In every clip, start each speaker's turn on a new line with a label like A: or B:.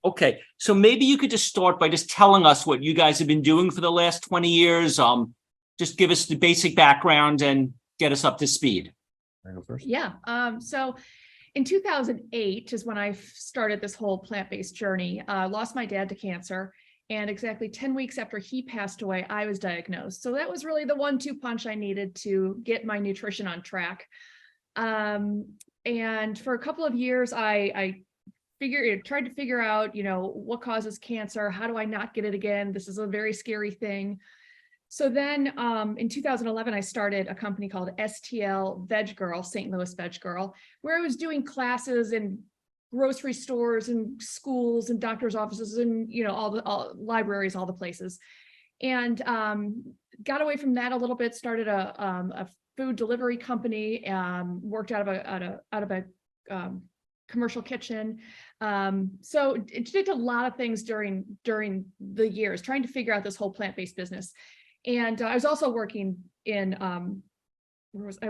A: Okay, so maybe you could just start by just telling us what you guys have been doing for the last 20 years. Just give us the basic background and get us up to speed.
B: I go first.
C: Yeah. So in 2008 is when I started this whole plant-based journey. Lost my dad to cancer, and exactly 10 weeks after he passed away, I was diagnosed. So that was really the 1-2 punch I needed to get my nutrition on track. And for a couple of years, I tried to figure out, what causes cancer? How do I not get it again? This is a very scary thing. So then in 2011, I started a company called STL Veg Girl, St. Louis Veg Girl, where I was doing classes in grocery stores and schools and doctors' offices and, all libraries, all the places. And got away from that a little bit, started a food delivery company, worked out of a commercial kitchen. So it did a lot of things during the years, trying to figure out this whole plant-based business. And I was also working in, I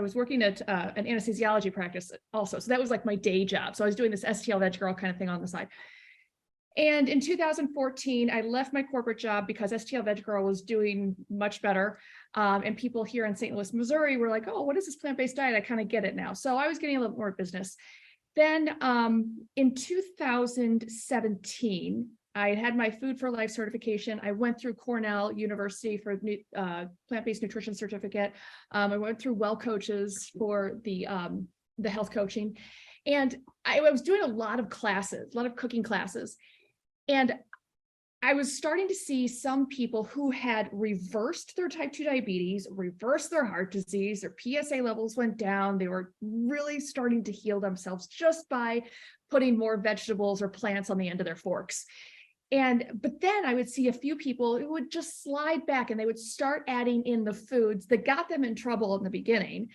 C: was working at an anesthesiology practice also. So that was like my day job. So I was doing this STL Veg Girl kind of thing on the side. And in 2014, I left my corporate job because STL Veg Girl was doing much better. And people here in St. Louis, Missouri were like, oh, what is this plant-based diet? I kind of get it now. So I was getting a little more business. Then in 2017, I had my Food for Life certification. I went through Cornell University for plant-based nutrition certificate. I went through Well Coaches for the health coaching. And I was doing a lot of classes, a lot of cooking classes. And I was starting to see some people who had reversed their type 2 diabetes, reversed their heart disease, their PSA levels went down. They were really starting to heal themselves just by putting more vegetables or plants on the end of their forks. But then I would see a few people who would just slide back and they would start adding in the foods that got them in trouble in the beginning.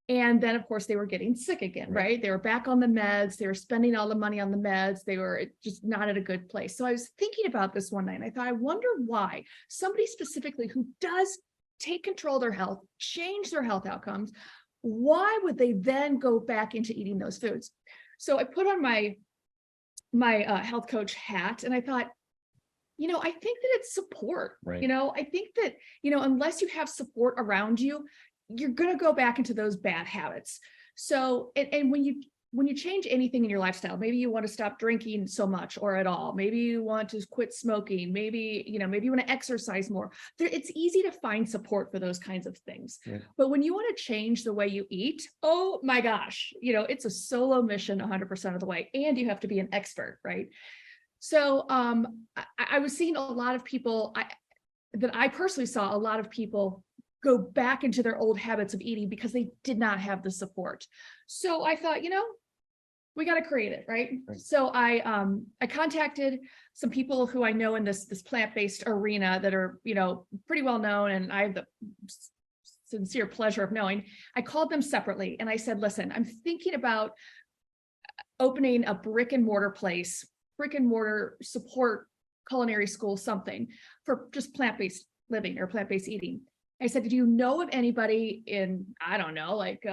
C: And then, of course, they were getting sick again, right? They were back on the meds. They were spending all the money on the meds. They were just not at a good place. So I was thinking about this one night, and I thought, I wonder why somebody specifically who does take control of their health, change their health outcomes, why would they then go back into eating those foods? So I put on my health coach hat, and I thought, I think that it's support.
B: Right.
C: I think that, unless you have support around you, you're going to go back into those bad habits. So, and when you change anything in your lifestyle, maybe you want to stop drinking so much or at all, maybe you want to quit smoking, maybe you want to exercise more. It's easy to find support for those kinds of things. Yeah. But when you want to change the way you eat, oh my gosh, it's a solo mission 100% of the way, and you have to be an expert, right? So I was seeing a lot of people that I personally saw a lot of people go back into their old habits of eating because they did not have the support. So I thought, we got to create it, right? So I contacted some people who I know in this plant-based arena that are, pretty well known, and I have the sincere pleasure of knowing. I called them separately and I said, listen, I'm thinking about opening a brick and mortar support culinary school, something for just plant-based living or plant-based eating. I said, do you know of anybody in, I don't know, like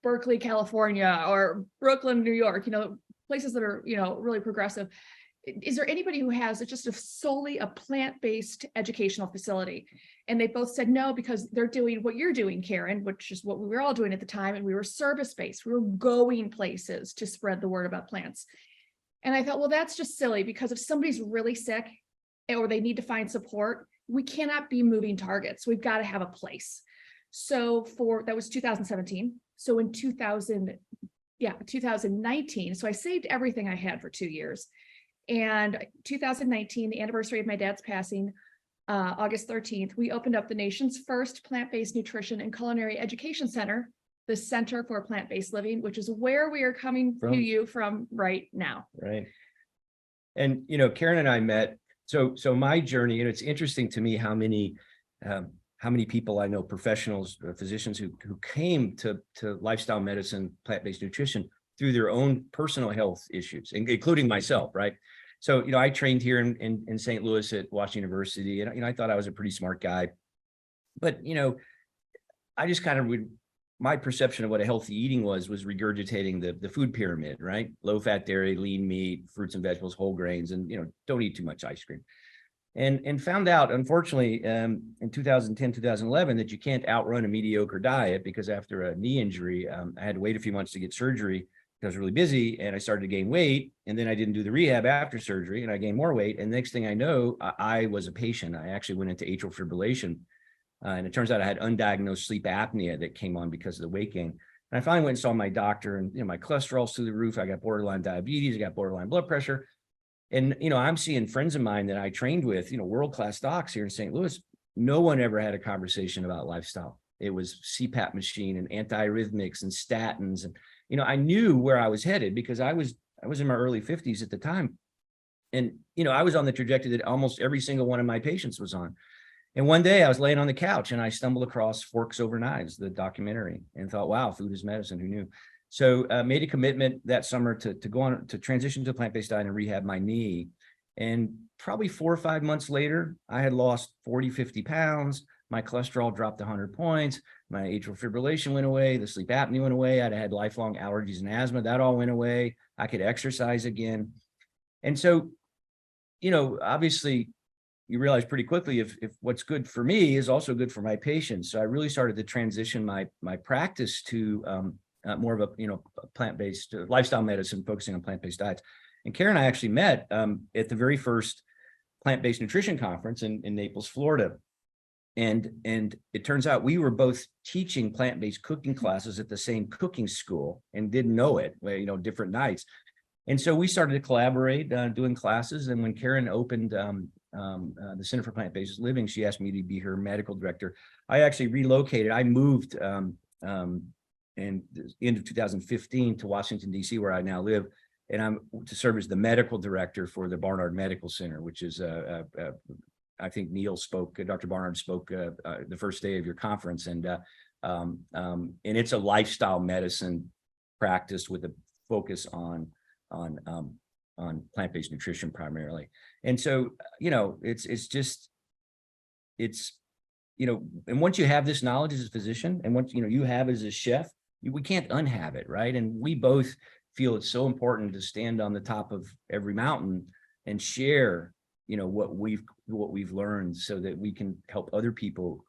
C: Berkeley, California, or Brooklyn, New York, places that are, really progressive? Is there anybody who has just solely a plant-based educational facility? And they both said no, because they're doing what you're doing, Caryn, which is what we were all doing at the time. And we were service-based. We were going places to spread the word about plants. And I thought, well, that's just silly, because if somebody's really sick or they need to find support, we cannot be moving targets. We've got to have a place. So that was 2017. So in 2019, so I saved everything I had for 2 years. And 2019, the anniversary of my dad's passing, August 13th, we opened up the nation's first plant-based nutrition and culinary education center, the Center for Plant-Based Living, which is where we are coming to you from right now.
B: Right. And, Caryn and I met. So my journey, and it's interesting to me how many people I know, professionals, physicians who came to lifestyle medicine, plant-based nutrition through their own personal health issues, including myself, right? So, I trained here in St. Louis at Washington University, and, I thought I was a pretty smart guy. But, I just kind of would my perception of what a healthy eating was regurgitating the food pyramid, right? Low fat dairy, lean meat, fruits and vegetables, whole grains, and, don't eat too much ice cream. And found out, unfortunately, in 2010, 2011, that you can't outrun a mediocre diet, because after a knee injury, I had to wait a few months to get surgery because I was really busy, and I started to gain weight, and then I didn't do the rehab after surgery, and I gained more weight. And next thing I know, I was a patient. I actually went into atrial fibrillation. And it turns out I had undiagnosed sleep apnea that came on because of the weight gain. And I finally went and saw my doctor, and my cholesterol's through the roof. I got borderline diabetes, I got borderline blood pressure. And, I'm seeing friends of mine that I trained with, world-class docs here in St. Louis. No one ever had a conversation about lifestyle. It was CPAP machine and antiarrhythmics and statins. And, I knew where I was headed because I was in my early 50s at the time. And, I was on the trajectory that almost every single one of my patients was on. And one day I was laying on the couch and I stumbled across Forks Over Knives, the documentary, and thought, wow, food is medicine. Who knew? So made a commitment that summer to go on to transition to a plant-based diet and rehab my knee. And probably 4 or 5 months later, I had lost 40, 50 pounds. My cholesterol dropped 100 points. My atrial fibrillation went away. The sleep apnea went away. I'd had lifelong allergies and asthma. That all went away. I could exercise again. And so, obviously, you realize pretty quickly if what's good for me is also good for my patients. So I really started to transition my practice to more of a plant-based lifestyle medicine, focusing on plant-based diets. And Caryn and I actually met at the very first plant-based nutrition conference in Naples, Florida. And it turns out we were both teaching plant-based cooking classes at the same cooking school and didn't know it, different nights. And so we started to collaborate doing classes. And when Caryn opened the Center for Plant-Based Living, she asked me to be her medical director. I actually relocated. I moved in the end of 2015 to Washington, D.C., where I now live. And I'm to serve as the medical director for the Barnard Medical Center, which is, I think Dr. Barnard spoke the first day of your conference. And it's a lifestyle medicine practice with a focus on plant-based nutrition primarily. And so, and once you have this knowledge as a physician, and once, you have as a chef, we can't unhave it, right? And we both feel it's so important to stand on the top of every mountain and share, what we've learned, so that we can help other people,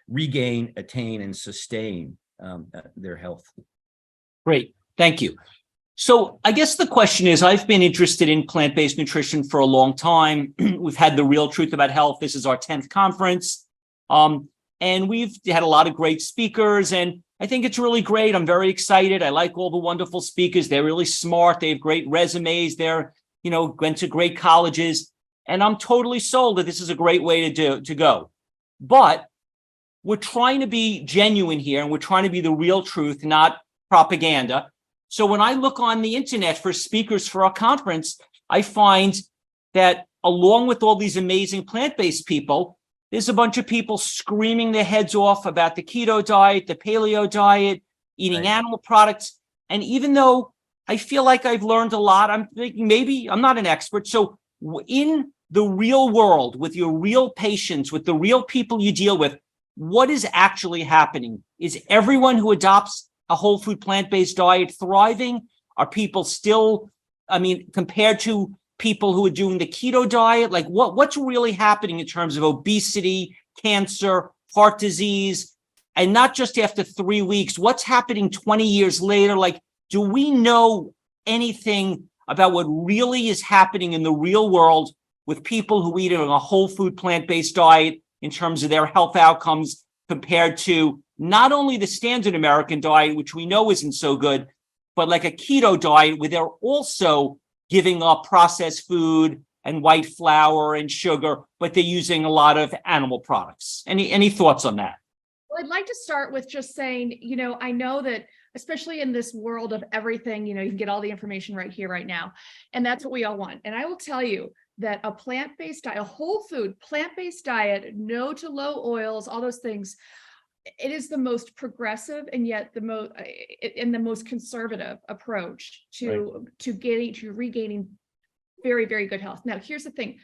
B: regain, attain, and sustain their health.
A: Great. Thank you. So I guess the question is, I've been interested in plant-based nutrition for a long time. We've had the Real Truth About Health. This is our 10th conference. And we've had a lot of great speakers, and I think it's really great. I'm very excited. I like all the wonderful speakers. They're really smart. They have great resumes. They're, went to great colleges, and I'm totally sold that this is a great way to go. But we're trying to be genuine here, and we're trying to be the real truth, not propaganda. So when I look on the internet for speakers for our conference, I find that along with all these amazing plant-based people, there's a bunch of people screaming their heads off about the keto diet, the paleo diet, eating animal products. And even though I feel like I've learned a lot, I'm thinking maybe I'm not an expert. So in the real world, with your real patients, with the real people you deal with, what is actually happening? Is everyone who adopts a whole food plant-based diet thriving? Are people still, compared to people who are doing the keto diet, like what's really happening in terms of obesity, cancer, heart disease, and not just after 3 weeks, what's happening 20 years later? Like, do we know anything about what really is happening in the real world with people who eat a whole food plant-based diet in terms of their health outcomes compared to not only the standard American diet, which we know isn't so good, but like a keto diet where they're also giving up processed food and white flour and sugar, but they're using a lot of animal products. Any thoughts on that?
C: Well, I'd like to start with just saying, I know that especially in this world of everything, you can get all the information right here, right now. And that's what we all want. And I will tell you that a plant-based diet, a whole food plant-based diet, no to low oils, all those things, it is the most progressive and yet the most conservative approach to regaining very, very good health. Now, here's the thing.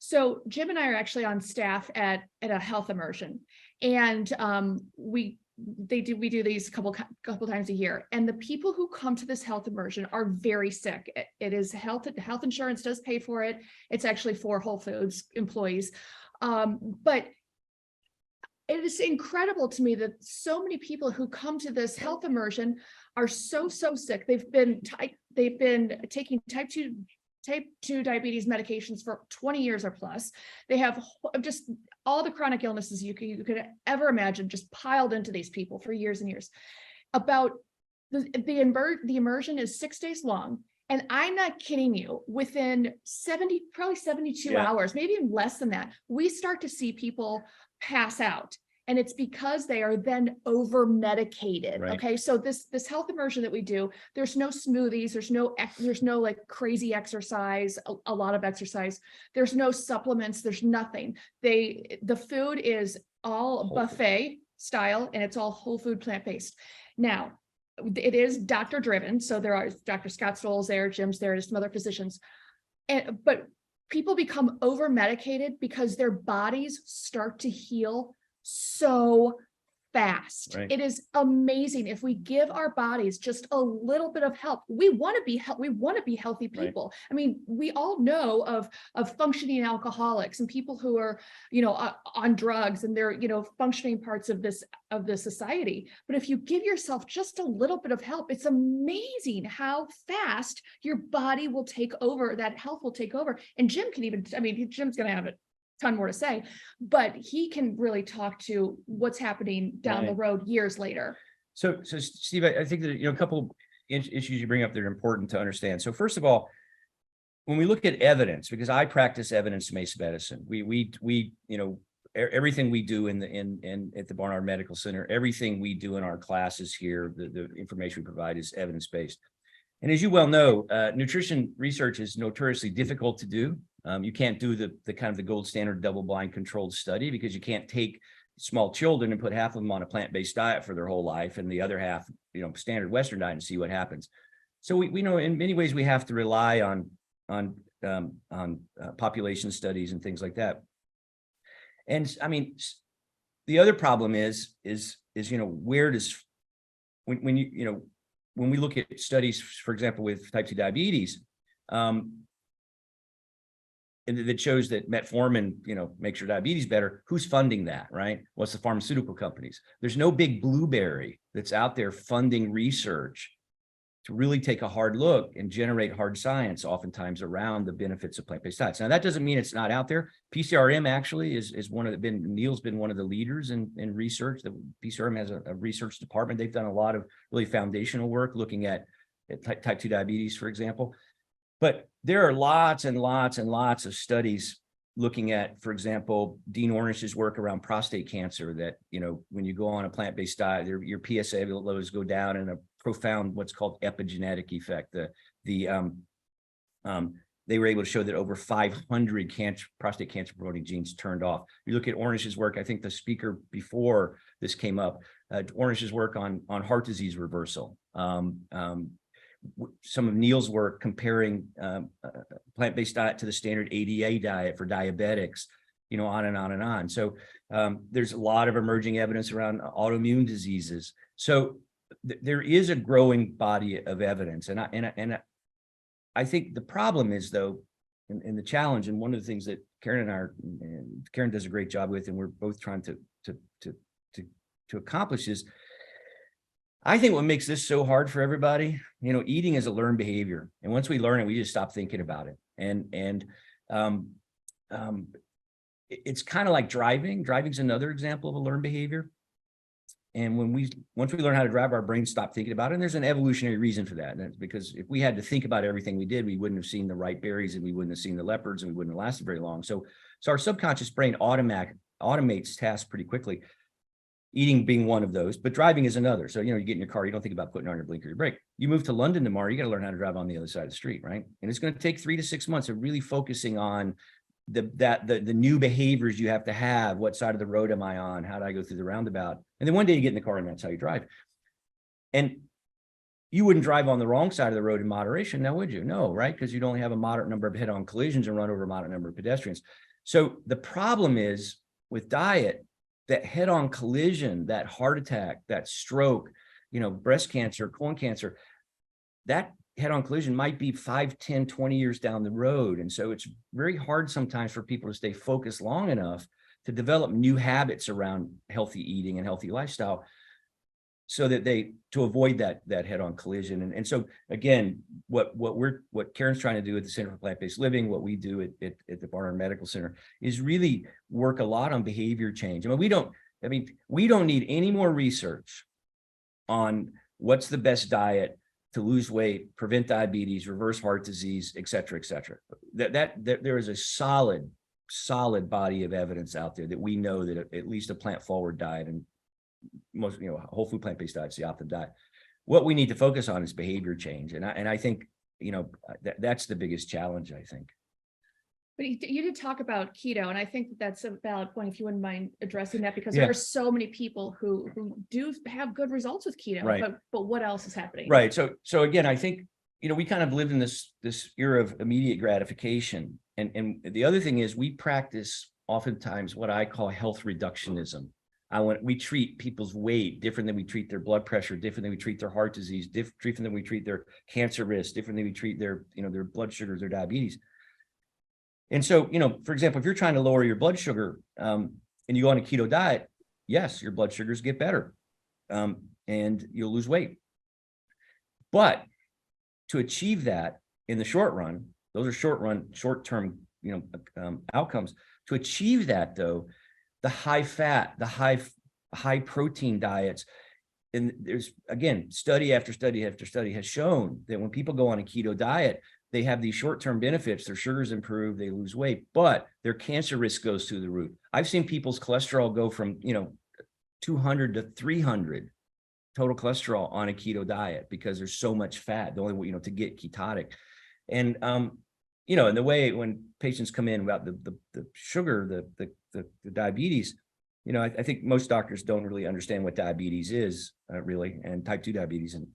C: So Jim and I are actually on staff at a health immersion, and we do these couple times a year. And the people who come to this health immersion are very sick. It is health insurance does pay for it. It's actually for Whole Foods employees, but it is incredible to me that so many people who come to this health immersion are so sick. They've been taking type 2 diabetes medications for 20 years or plus. They have just all the chronic illnesses you could ever imagine just piled into these people for years and years. About the immersion is 6 days long. And I'm not kidding you, within probably 72 hours, maybe even less than that, we start to see people pass out. And it's because they are then over medicated.
B: Right.
C: Okay. So this health immersion that we do, there's no smoothies, there's no like crazy exercise, a lot of exercise. There's no supplements, there's nothing. The food is all buffet style, and it's all whole food, plant-based. Now, it is doctor driven. So there are Dr. Scott Stoll's there, Jim's there, there's some other physicians. But people become over medicated because their bodies start to heal so fast.
B: Right.
C: It is amazing. If we give our bodies just a little bit of help, we want to be healthy people. Right. I mean, we all know of functioning alcoholics and people who are, on drugs, and they're, functioning parts of this society. But if you give yourself just a little bit of help, it's amazing how fast your body will take over, that health will take over. And Jim can even, Jim's going to have it ton more to say, but he can really talk to what's happening down the road years later.
B: So Steve, I think that, a couple issues you bring up that are important to understand. So first of all, when we look at evidence, because I practice evidence-based medicine, we everything we do at the Barnard Medical Center, everything we do in our classes here, the information we provide is evidence-based. And as you well know, nutrition research is notoriously difficult to do. You can't do the kind of the gold standard double-blind controlled study, because you can't take small children and put half of them on a plant-based diet for their whole life and the other half, standard Western diet, and see what happens. So we know in many ways we have to rely on population studies and things like that. And the other problem is where does when we look at studies, for example, with type 2 diabetes, and that shows that metformin, makes your diabetes better, who's funding that, right? What's the pharmaceutical companies? There's no big blueberry that's out there funding research to really take a hard look and generate hard science, oftentimes around the benefits of plant-based diets. Now, that doesn't mean it's not out there. PCRM actually is Neil's been one of the leaders in research. The PCRM has a research department. They've done a lot of really foundational work looking at type 2 diabetes, for example. But there are lots and lots and lots of studies looking at, for example, Dean Ornish's work around prostate cancer, that, when you go on a plant-based diet, your PSA levels go down in a profound, what's called epigenetic effect. They were able to show that over 500 prostate cancer promoting genes turned off. You look at Ornish's work, I think the speaker before this came up, Ornish's work on heart disease reversal. Some of Neil's work comparing plant-based diet to the standard ADA diet for diabetics, on and on and on. So there's a lot of emerging evidence around autoimmune diseases. So there is a growing body of evidence. And I think the problem is, though, and the challenge, and one of the things that Caryn does a great job with, and we're both trying to accomplish, is I think what makes this so hard for everybody, eating is a learned behavior. And once we learn it, we just stop thinking about it. And it's kind of like driving. Driving's another example of a learned behavior. And once we learn how to drive, our brains stop thinking about it. And there's an evolutionary reason for that. And that's because if we had to think about everything we did, we wouldn't have seen the ripe berries, and we wouldn't have seen the leopards, and we wouldn't have lasted very long. So our subconscious brain automates tasks pretty quickly. Eating being one of those, but driving is another. So, you get in your car, you don't think about putting on your blinker, your brake. You move to London tomorrow, you got to learn how to drive on the other side of the street, right? And it's going to take 3 to 6 months of really focusing on the new behaviors you have to have. What side of the road am I on? How do I go through the roundabout? And then one day you get in the car and that's how you drive. And you wouldn't drive on the wrong side of the road in moderation, now would you? No, right? Because you'd only have a moderate number of head-on collisions and run over a moderate number of pedestrians. So the problem is with diet, that head-on collision, that heart attack, that stroke, breast cancer, colon cancer, that head-on collision might be 5, 10, 20 years down the road. And so it's very hard sometimes for people to stay focused long enough to develop new habits around healthy eating and healthy lifestyle so that to avoid that head-on collision. And so again, what Caryn's trying to do at the Center for Plant-Based Living, what we do at the Barnard Medical Center is really work a lot on behavior change. We don't need any more research on what's the best diet to lose weight, prevent diabetes, reverse heart disease, et cetera, et cetera. That there is a solid body of evidence out there that we know that at least a plant-forward diet and most, whole food plant-based diet is the optimum diet. What we need to focus on is behavior change. And I think, that's the biggest challenge, I think.
C: But you did talk about keto, and I think that's a valid point, if you wouldn't mind addressing that, because there are so many people who do have good results with keto,
B: right.
C: but what else is happening?
B: Right. So again, I think, we kind of live in this era of immediate gratification. And the other thing is we practice oftentimes what I call health reductionism. We treat people's weight different than we treat their blood pressure, different than we treat their heart disease, different than we treat their cancer risk, different than we treat their, their blood sugars, their diabetes. And so, for example, if you're trying to lower your blood sugar and you go on a keto diet, yes, your blood sugars get better and you'll lose weight. But to achieve that in the short run, those are short-term, outcomes. To achieve that, though, the high fat, the high protein diets, and there's, again, study after study after study has shown that when people go on a keto diet, they have these short-term benefits. Their sugars improve, they lose weight, but their cancer risk goes through the roof. I've seen people's cholesterol go from 200 to 300 total cholesterol on a keto diet because there's so much fat. The only way, to get ketotic, and and the way when patients come in about the sugar, the diabetes, I think most doctors don't really understand what diabetes is really, and type 2 diabetes. And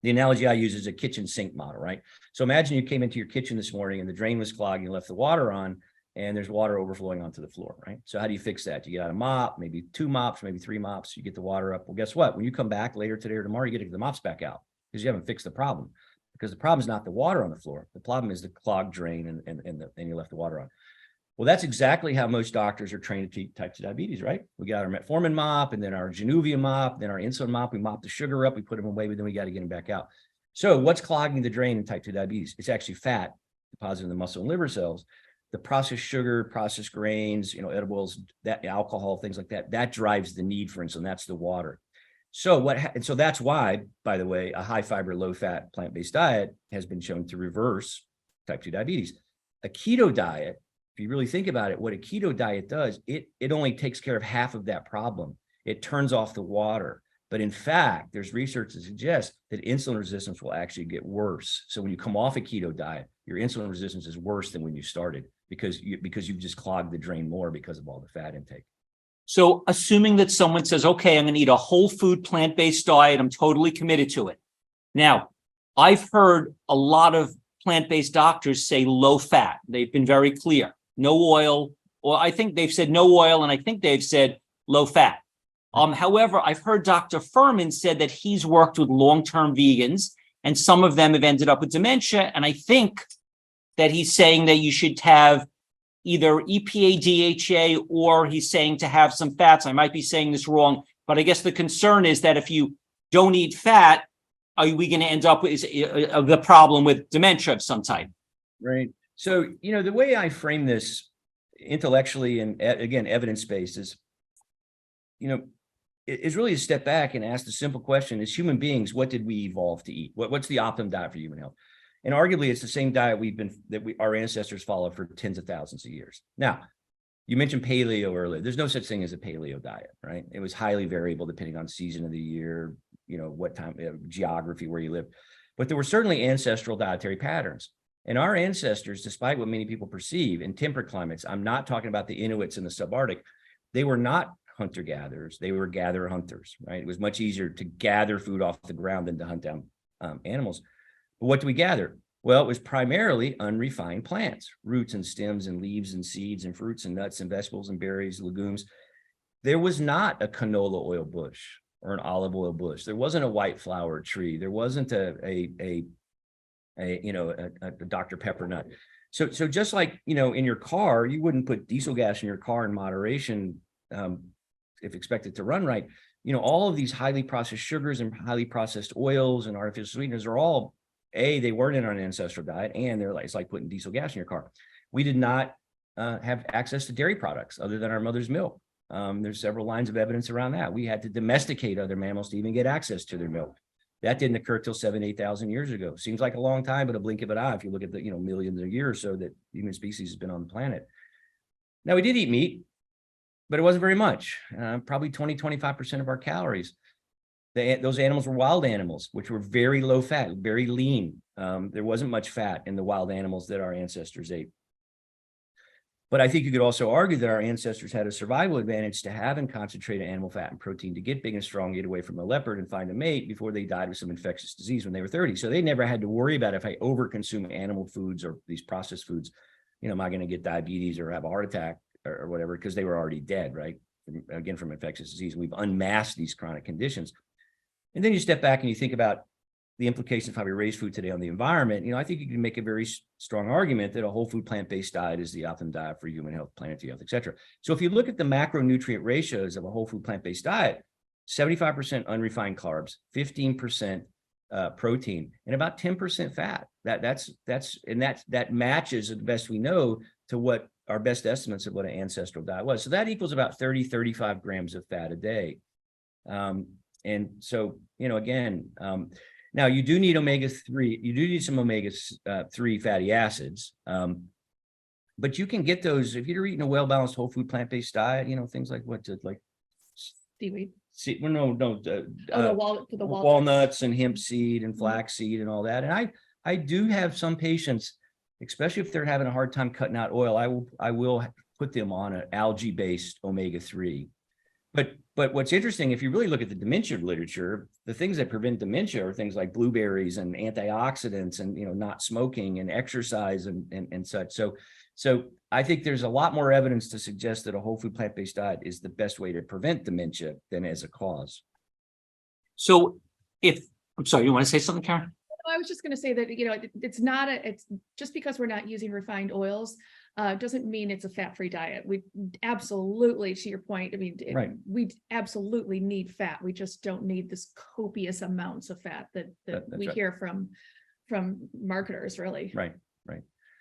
B: the analogy I use is a kitchen sink model, right? So imagine you came into your kitchen this morning and the drain was clogged and you left the water on and there's water overflowing onto the floor, right? So how do you fix that? You get out a mop, maybe 2 mops, maybe 3 mops, you get the water up. Well, guess what? When you come back later today or tomorrow, you get to get the mops back out because you haven't fixed the problem. Because the problem is not the water on the floor. The problem is the clogged drain and you left the water on. Well, that's exactly how most doctors are trained to treat type 2 diabetes, right? We got our metformin mop and then our Januvia mop, then our insulin mop. We mop the sugar up, we put them away, but then we got to get them back out. So what's clogging the drain in type 2 diabetes? It's actually fat deposited in the muscle and liver cells. The processed sugar, processed grains, edibles, that alcohol, things like that, that drives the need for insulin. That's the water. So so that's why, by the way, a high fiber, low fat, plant-based diet has been shown to reverse type 2 diabetes. A keto diet, if you really think about it, what a keto diet does, it only takes care of half of that problem. It turns off the water. But in fact, there's research that suggests that insulin resistance will actually get worse. So when you come off a keto diet, your insulin resistance is worse than when you started because you've just clogged the drain more because of all the fat intake.
A: So assuming that someone says, okay, I'm going to eat a whole food plant-based diet, I'm totally committed to it. Now, I've heard a lot of plant-based doctors say low fat. They've been very clear. No oil, or I think they've said no oil, and I think they've said low fat. However, I've heard Dr. Furman said that he's worked with long-term vegans, and some of them have ended up with dementia. And I think that he's saying that you should have either EPA, DHA, or he's saying to have some fats. I might be saying this wrong, but I guess the concern is that if you don't eat fat, are we going to end up with the problem with dementia of some type?
B: Right. So, the way I frame this intellectually and again, evidence-based is, is really to step back and ask the simple question: as human beings, what did we evolve to eat? What's the optimum diet for human health? And arguably, it's the same diet our ancestors followed for tens of thousands of years. Now, you mentioned paleo earlier. There's no such thing as a paleo diet, right? It was highly variable depending on season of the year, what time, geography, where you live. But there were certainly ancestral dietary patterns. And our ancestors, despite what many people perceive in temperate climates, I'm not talking about the Inuits in the subarctic, they were not hunter-gatherers. They were gatherer-hunters, right? It was much easier to gather food off the ground than to hunt down animals. But what do we gather? Well, it was primarily unrefined plants, roots and stems and leaves and seeds and fruits and nuts and vegetables and berries, legumes. There was not a canola oil bush or an olive oil bush. There wasn't a white flower tree. There wasn't a Dr. Pepper nut. So just like, in your car, you wouldn't put diesel gas in your car in moderation if expected to run right. All of these highly processed sugars and highly processed oils and artificial sweeteners are all, they weren't in our ancestral diet, and it's like putting diesel gas in your car. We did not have access to dairy products other than our mother's milk. There's several lines of evidence around that. We had to domesticate other mammals to even get access to their milk. That didn't occur till 8,000 years ago. Seems like a long time, but a blink of an eye if you look at the millions of years or so that human species has been on the planet. Now, we did eat meat, but it wasn't very much, probably 20-25% of our calories. Those animals were wild animals, which were very low fat, very lean. There wasn't much fat in the wild animals that our ancestors ate. But I think you could also argue that our ancestors had a survival advantage to having concentrated animal fat and protein to get big and strong, get away from a leopard and find a mate before they died of some infectious disease when they were 30. So they never had to worry about, if I overconsume animal foods or these processed foods, am I going to get diabetes or have a heart attack or whatever, because they were already dead, right? Again, from infectious disease. And we've unmasked these chronic conditions. And then you step back and you think about the implications of how we raise food today on the environment. I think you can make a very strong argument that a whole food plant-based diet is the optimum diet for human health, planetary health, et cetera. So if you look at the macronutrient ratios of a whole food plant-based diet, 75% unrefined carbs, 15% protein, and about 10% fat. That matches, at the best we know, to what our best estimates of what an ancestral diet was. So that equals about 35 grams of fat a day. And so, again, now you do need omega-3, you do need some omega-3 fatty acids, but you can get those if you're eating a well-balanced whole food plant-based diet, things like
C: Seaweed.
B: Walnuts and hemp seed and flax seed and all that. And I do have some patients, especially if they're having a hard time cutting out oil, I will put them on an algae-based omega-3. But what's interesting, if you really look at the dementia literature, the things that prevent dementia are things like blueberries and antioxidants and not smoking and exercise and such. So I think there's a lot more evidence to suggest that a whole food plant-based diet is the best way to prevent dementia than as a cause.
A: So I'm sorry, you want to say something, Caryn?
C: I was just going to say that, it's just because we're not using refined oils, doesn't mean it's a fat-free diet. We absolutely, to your point,
B: Right.
C: We absolutely need fat. We just don't need this copious amounts of fat that we
B: right.
C: hear from marketers, really.
B: Right.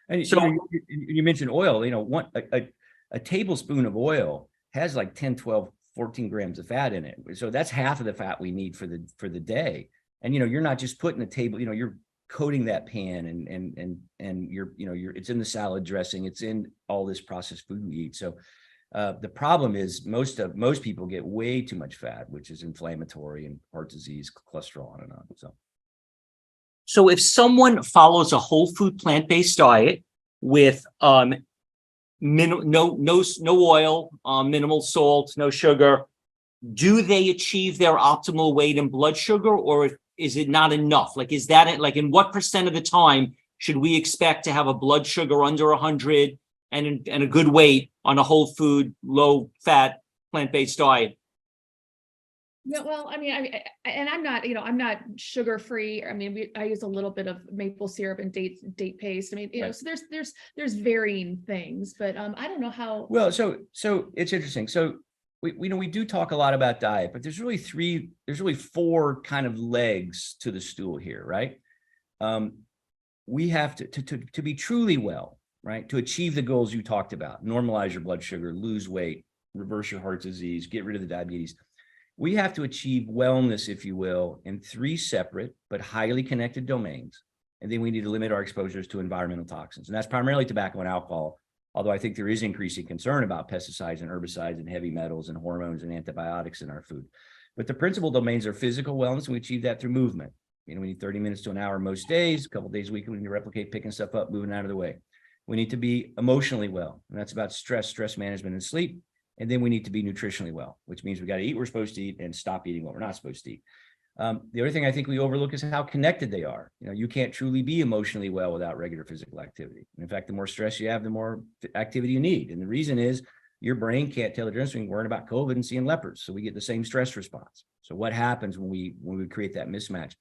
B: And
A: So
B: you mentioned oil, a tablespoon of oil has like 10, 12, 14 grams of fat in it. So that's half of the fat we need for the day. And, you're not just putting a table, you're coating that pan and you're it's in the salad dressing, it's in all this processed food we eat. So the problem is most people get way too much fat, which is inflammatory and heart disease, cholesterol, on and on.
A: So if someone follows a whole food plant-based diet with no oil, minimal salt, no sugar, do they achieve their optimal weight and blood sugar, or is it not enough? Is that it? In what percent of the time should we expect to have a blood sugar under 100 and a good weight on a whole food, low fat, plant-based diet?
C: No, well, I'm not sugar free. I use a little bit of maple syrup and date paste.
B: Right.
C: So there's varying things, but I don't know how.
B: Well, so it's interesting. So we do talk a lot about diet, but there's really four kind of legs to the stool here, right? We have to be truly well, right? To achieve the goals you talked about, normalize your blood sugar, lose weight, reverse your heart disease, get rid of the diabetes. We have to achieve wellness, if you will, in three separate but highly connected domains. And then we need to limit our exposures to environmental toxins. And that's primarily tobacco and alcohol, although I think there is increasing concern about pesticides and herbicides and heavy metals and hormones and antibiotics in our food. But the principal domains are physical wellness, and we achieve that through movement. We need 30 minutes to an hour most days, a couple of days a week. We need to replicate picking stuff up, moving out of the way. We need to be emotionally well, and that's about stress management, and sleep. And then we need to be nutritionally well, which means we got to eat what we're supposed to eat and stop eating what we're not supposed to eat. The other thing I think we overlook is how connected they are. You can't truly be emotionally well without regular physical activity. In fact, the more stress you have, the more activity you need. And the reason is your brain can't tell the difference between worrying about COVID and seeing leopards. So we get the same stress response. So what happens when we create that mismatch?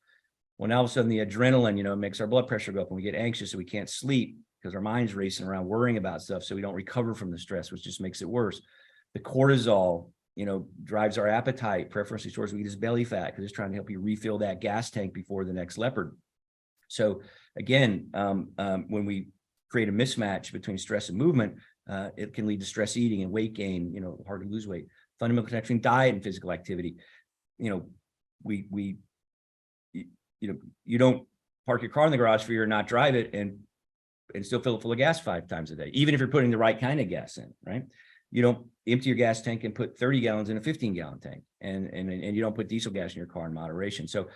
B: Well, now all of a sudden the adrenaline, makes our blood pressure go up and we get anxious, so we can't sleep because our mind's racing around worrying about stuff. So we don't recover from the stress, which just makes it worse. The cortisol, drives our appetite, preferentially towards we eat as belly fat because it's trying to help you refill that gas tank before the next leopard. So again, when we create a mismatch between stress and movement, it can lead to stress eating and weight gain, hard to lose weight. Fundamental connection, diet and physical activity. You don't park your car in the garage for you or not drive it and still fill it full of gas 5 times a day, even if you're putting the right kind of gas in, right? You don't empty your gas tank and put 30 gallons in a 15-gallon tank, and you don't put diesel gas in your car in moderation. So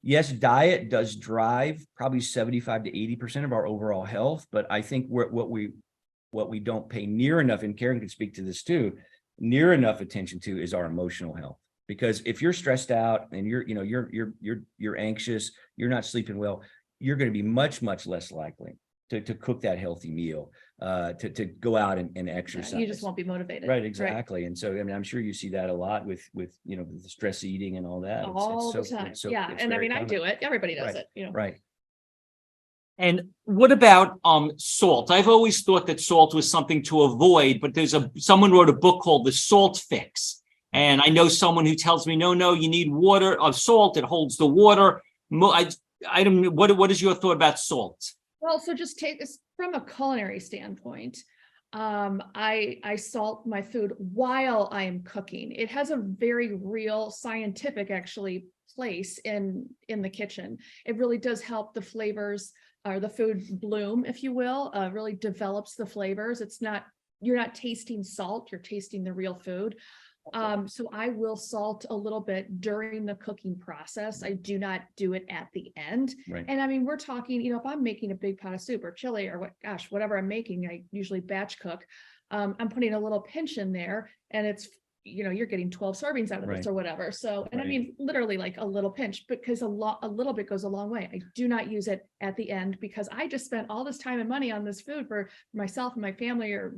B: yes, diet does drive probably 75 to 80% of our overall health, but I think what we don't pay near enough, and Caryn can speak to this too, near enough attention to is our emotional health. Because if you're stressed out and you're anxious, you're not sleeping well, you're going to be much less likely to cook that healthy meal, to go out and exercise.
C: You just won't be motivated.
B: Right, exactly. Right. And so, I'm sure you see that a lot with the stress eating and all that.
C: All the time. Yeah. And I do it. Everybody does it.
B: Right.
A: And what about salt? I've always thought that salt was something to avoid, but someone wrote a book called The Salt Fix. And I know someone who tells me, no, you need water of salt. It holds the water. What is your thought about salt?
C: Well, so just take this from a culinary standpoint. I salt my food while I am cooking. It has a very real scientific actually place in the kitchen. It really does help the flavors or the food bloom, if you will, really develops the flavors. You're not tasting salt, you're tasting the real food. So I will salt a little bit during the cooking process. I do not do it at the end.
B: Right.
C: And we're talking, if I'm making a big pot of soup or chili or whatever I'm making, I usually batch cook. I'm putting a little pinch in there and it's, you're getting 12 servings out of this or whatever. So, and literally like a little pinch, because a little bit goes a long way. I do not use it at the end because I just spent all this time and money on this food for myself and my family, or,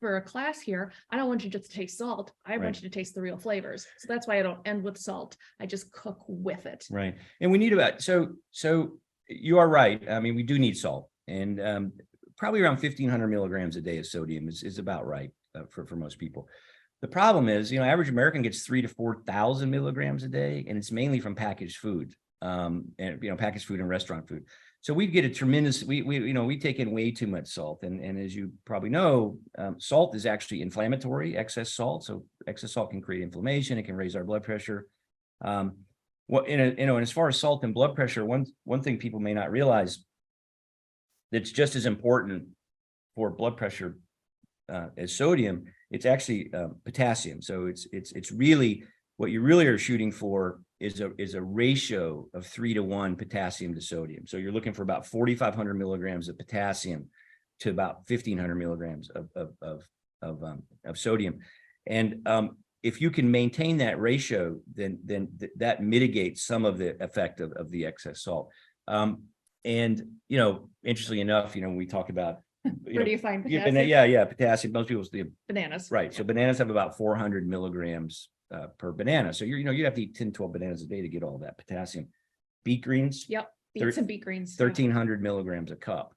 C: for a class here. I don't want you just to taste salt. I want you to taste the real flavors. So that's why I don't end with salt. I just cook with it.
B: Right. And we need so you are right. We do need salt, and probably around 1,500 milligrams a day of sodium is about right for most people. The problem is, average American gets 3,000 to 4,000 milligrams a day, and it's mainly from packaged food, and packaged food and restaurant food. So we get a tremendous, we take in way too much salt. And as you probably know, salt is actually inflammatory, excess salt. So excess salt can create inflammation. It can raise our blood pressure. And as far as salt and blood pressure, one thing people may not realize that's just as important for blood pressure as sodium, it's actually potassium. So it's really, what you really are shooting for is a ratio of 3-to-1 potassium to sodium. So you're looking for about 4,500 milligrams of potassium to about 1,500 milligrams of sodium. And if you can maintain that ratio, then that mitigates some of the effect of the excess salt. And interestingly enough, when we talk about
C: where do you find potassium?
B: Potassium. Most people
C: bananas.
B: Right. So bananas have about 400 milligrams per banana. So you have to eat 10, 12 bananas a day to get all that potassium. Beet greens.
C: Yep. Beets and beet greens.
B: 1,300 milligrams a cup.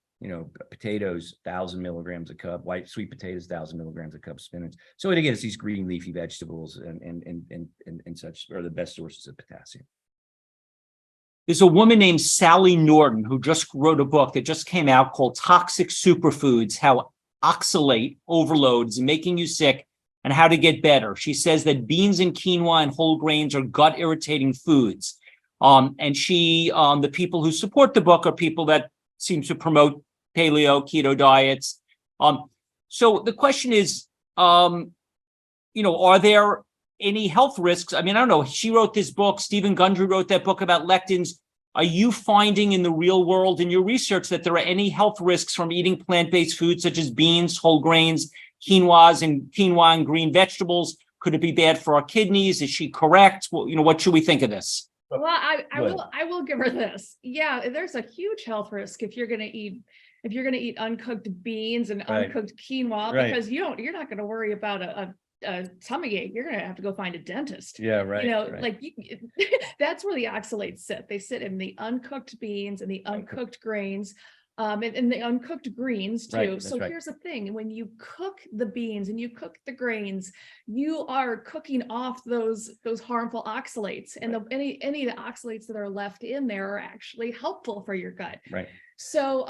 B: Potatoes, 1,000 milligrams a cup. White sweet potatoes, 1,000 milligrams a cup. Spinach. So again, it's these green leafy vegetables and such are the best sources of potassium.
A: There's a woman named Sally Norton who just wrote a book that just came out called Toxic Superfoods: How Oxalate Overload is Making You Sick and How to Get Better. She says that beans and quinoa and whole grains are gut irritating foods. And the people who support the book are people that seem to promote paleo, keto diets. So the question is, are there any health risks? I don't know. She wrote this book. Stephen Gundry wrote that book about lectins. Are you finding in the real world in your research that there are any health risks from eating plant-based foods such as beans, whole grains, quinoa and green vegetables? Could it be bad for our kidneys? Is she correct? Well, what should we think of this?
C: Well, I will give her this. Yeah, there's a huge health risk if you're going to eat uncooked beans and uncooked quinoa, because you're not going to worry about a tummy ache. You're going to have to go find a dentist.
B: Yeah, right.
C: That's where the oxalates sit. They sit in the uncooked beans and the uncooked grains. And the uncooked greens too.
B: Right,
C: So here's the thing: when you cook the beans and you cook the grains, you are cooking off those harmful oxalates, and any of the oxalates that are left in there are actually helpful for your gut.
B: Right.
C: So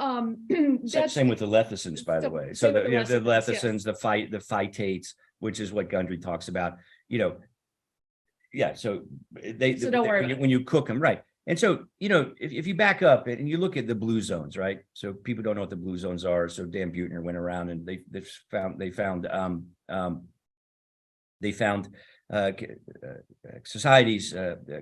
B: that's same with the lecithins, by the way. So the lecithins, the phytates, which is what Gundry talks about. Yeah. So
C: don't worry
B: when you cook them, right. And so, if you back up and you look at the blue zones, right? So people don't know what the blue zones are. So Dan Buettner went around and they found societies,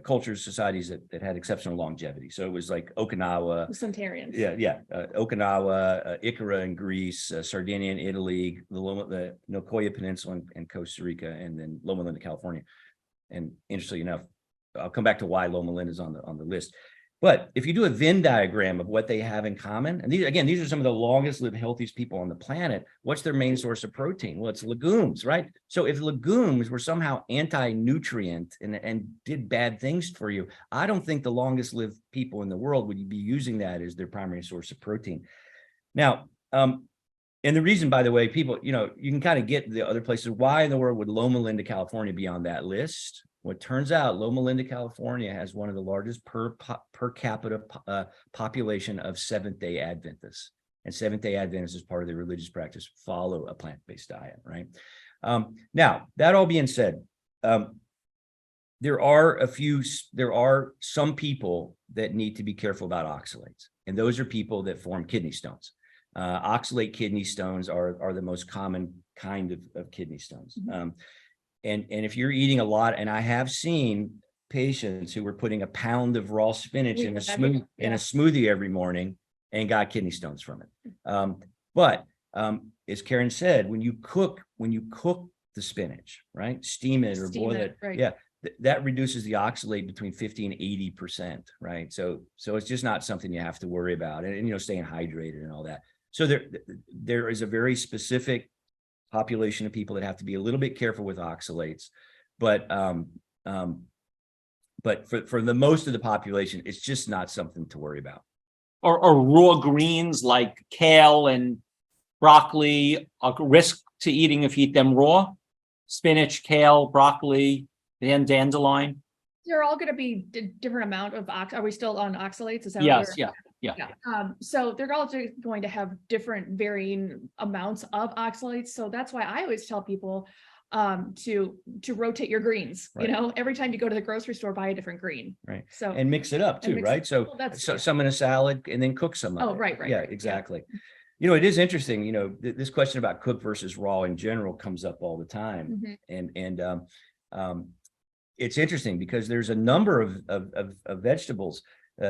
B: cultures, societies that had exceptional longevity. So it was like Okinawa,
C: centenarians.
B: Okinawa, Ikara in Greece, Sardinia in Italy, the Nicoya Peninsula in Costa Rica, and then Loma Linda, California. And interestingly enough, I'll come back to why Loma Linda is on the list. But if you do a Venn diagram of what they have in common, and these are some of the longest lived, healthiest people on the planet. What's their main source of protein? Well, it's legumes, right? So if legumes were somehow anti-nutrient and did bad things for you, I don't think the longest lived people in the world would be using that as their primary source of protein. Now, and the reason, by the way, people, you can kind of get the other places. Why in the world would Loma Linda, California be on that list? Well, it turns out Loma Linda, California has one of the largest per capita population of Seventh-day Adventists. And Seventh-day Adventists, as part of their religious practice, follow a plant-based diet, right? Now, that all being said, there are some people that need to be careful about oxalates. And those are people that form kidney stones. Oxalate kidney stones are the most common kind of kidney stones.
C: Mm-hmm.
B: And if you're eating a lot, and I have seen patients who were putting a pound of raw spinach in a smoothie every morning and got kidney stones from it. But as Caryn said, when you cook the spinach, right, steam it or boil it, right. That reduces the oxalate between 50 and 80%, right? So it's just not something you have to worry about, and staying hydrated and all that. So there is a very specific population of people that have to be a little bit careful with oxalates, but for the most of the population, it's just not something to worry about.
A: Or raw greens like kale and broccoli a risk to eating if you eat them raw? Spinach, kale, broccoli, and dandelion.
C: They're all going to be different amount of are we still on oxalates? Is that
A: yes? Yeah.
C: So they're all going to have different varying amounts of oxalates. So that's why I always tell people to rotate your greens.
B: Right.
C: Every time you go to the grocery store, buy a different green.
B: Right.
C: So
B: and mix it up too, right? So some in a salad and then cook some of it.
C: Right.
B: Yeah, exactly. Yeah. It is interesting. This question about cooked versus raw in general comes up all the time, mm-hmm. and it's interesting because there's a number of vegetables.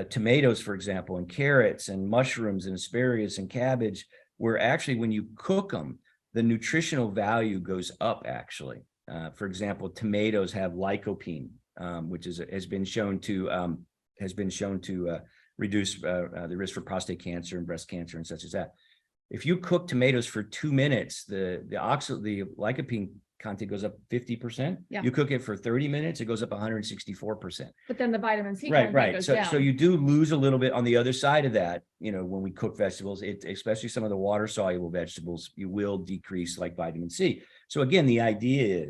B: Tomatoes, for example, and carrots and mushrooms and asparagus and cabbage, where actually when you cook them, the nutritional value goes up actually. For example, tomatoes have lycopene, which has been shown to reduce the risk for prostate cancer and breast cancer and such as that. If you cook tomatoes for 2 minutes, the lycopene content goes up 50%. Yeah. You cook it for 30 minutes, it goes up 164%.
C: But then the vitamin C
B: right.
C: goes
B: so
C: down.
B: So you do lose a little bit on the other side of that. When we cook vegetables, especially some of the water soluble vegetables, you will decrease like vitamin C. So again, the idea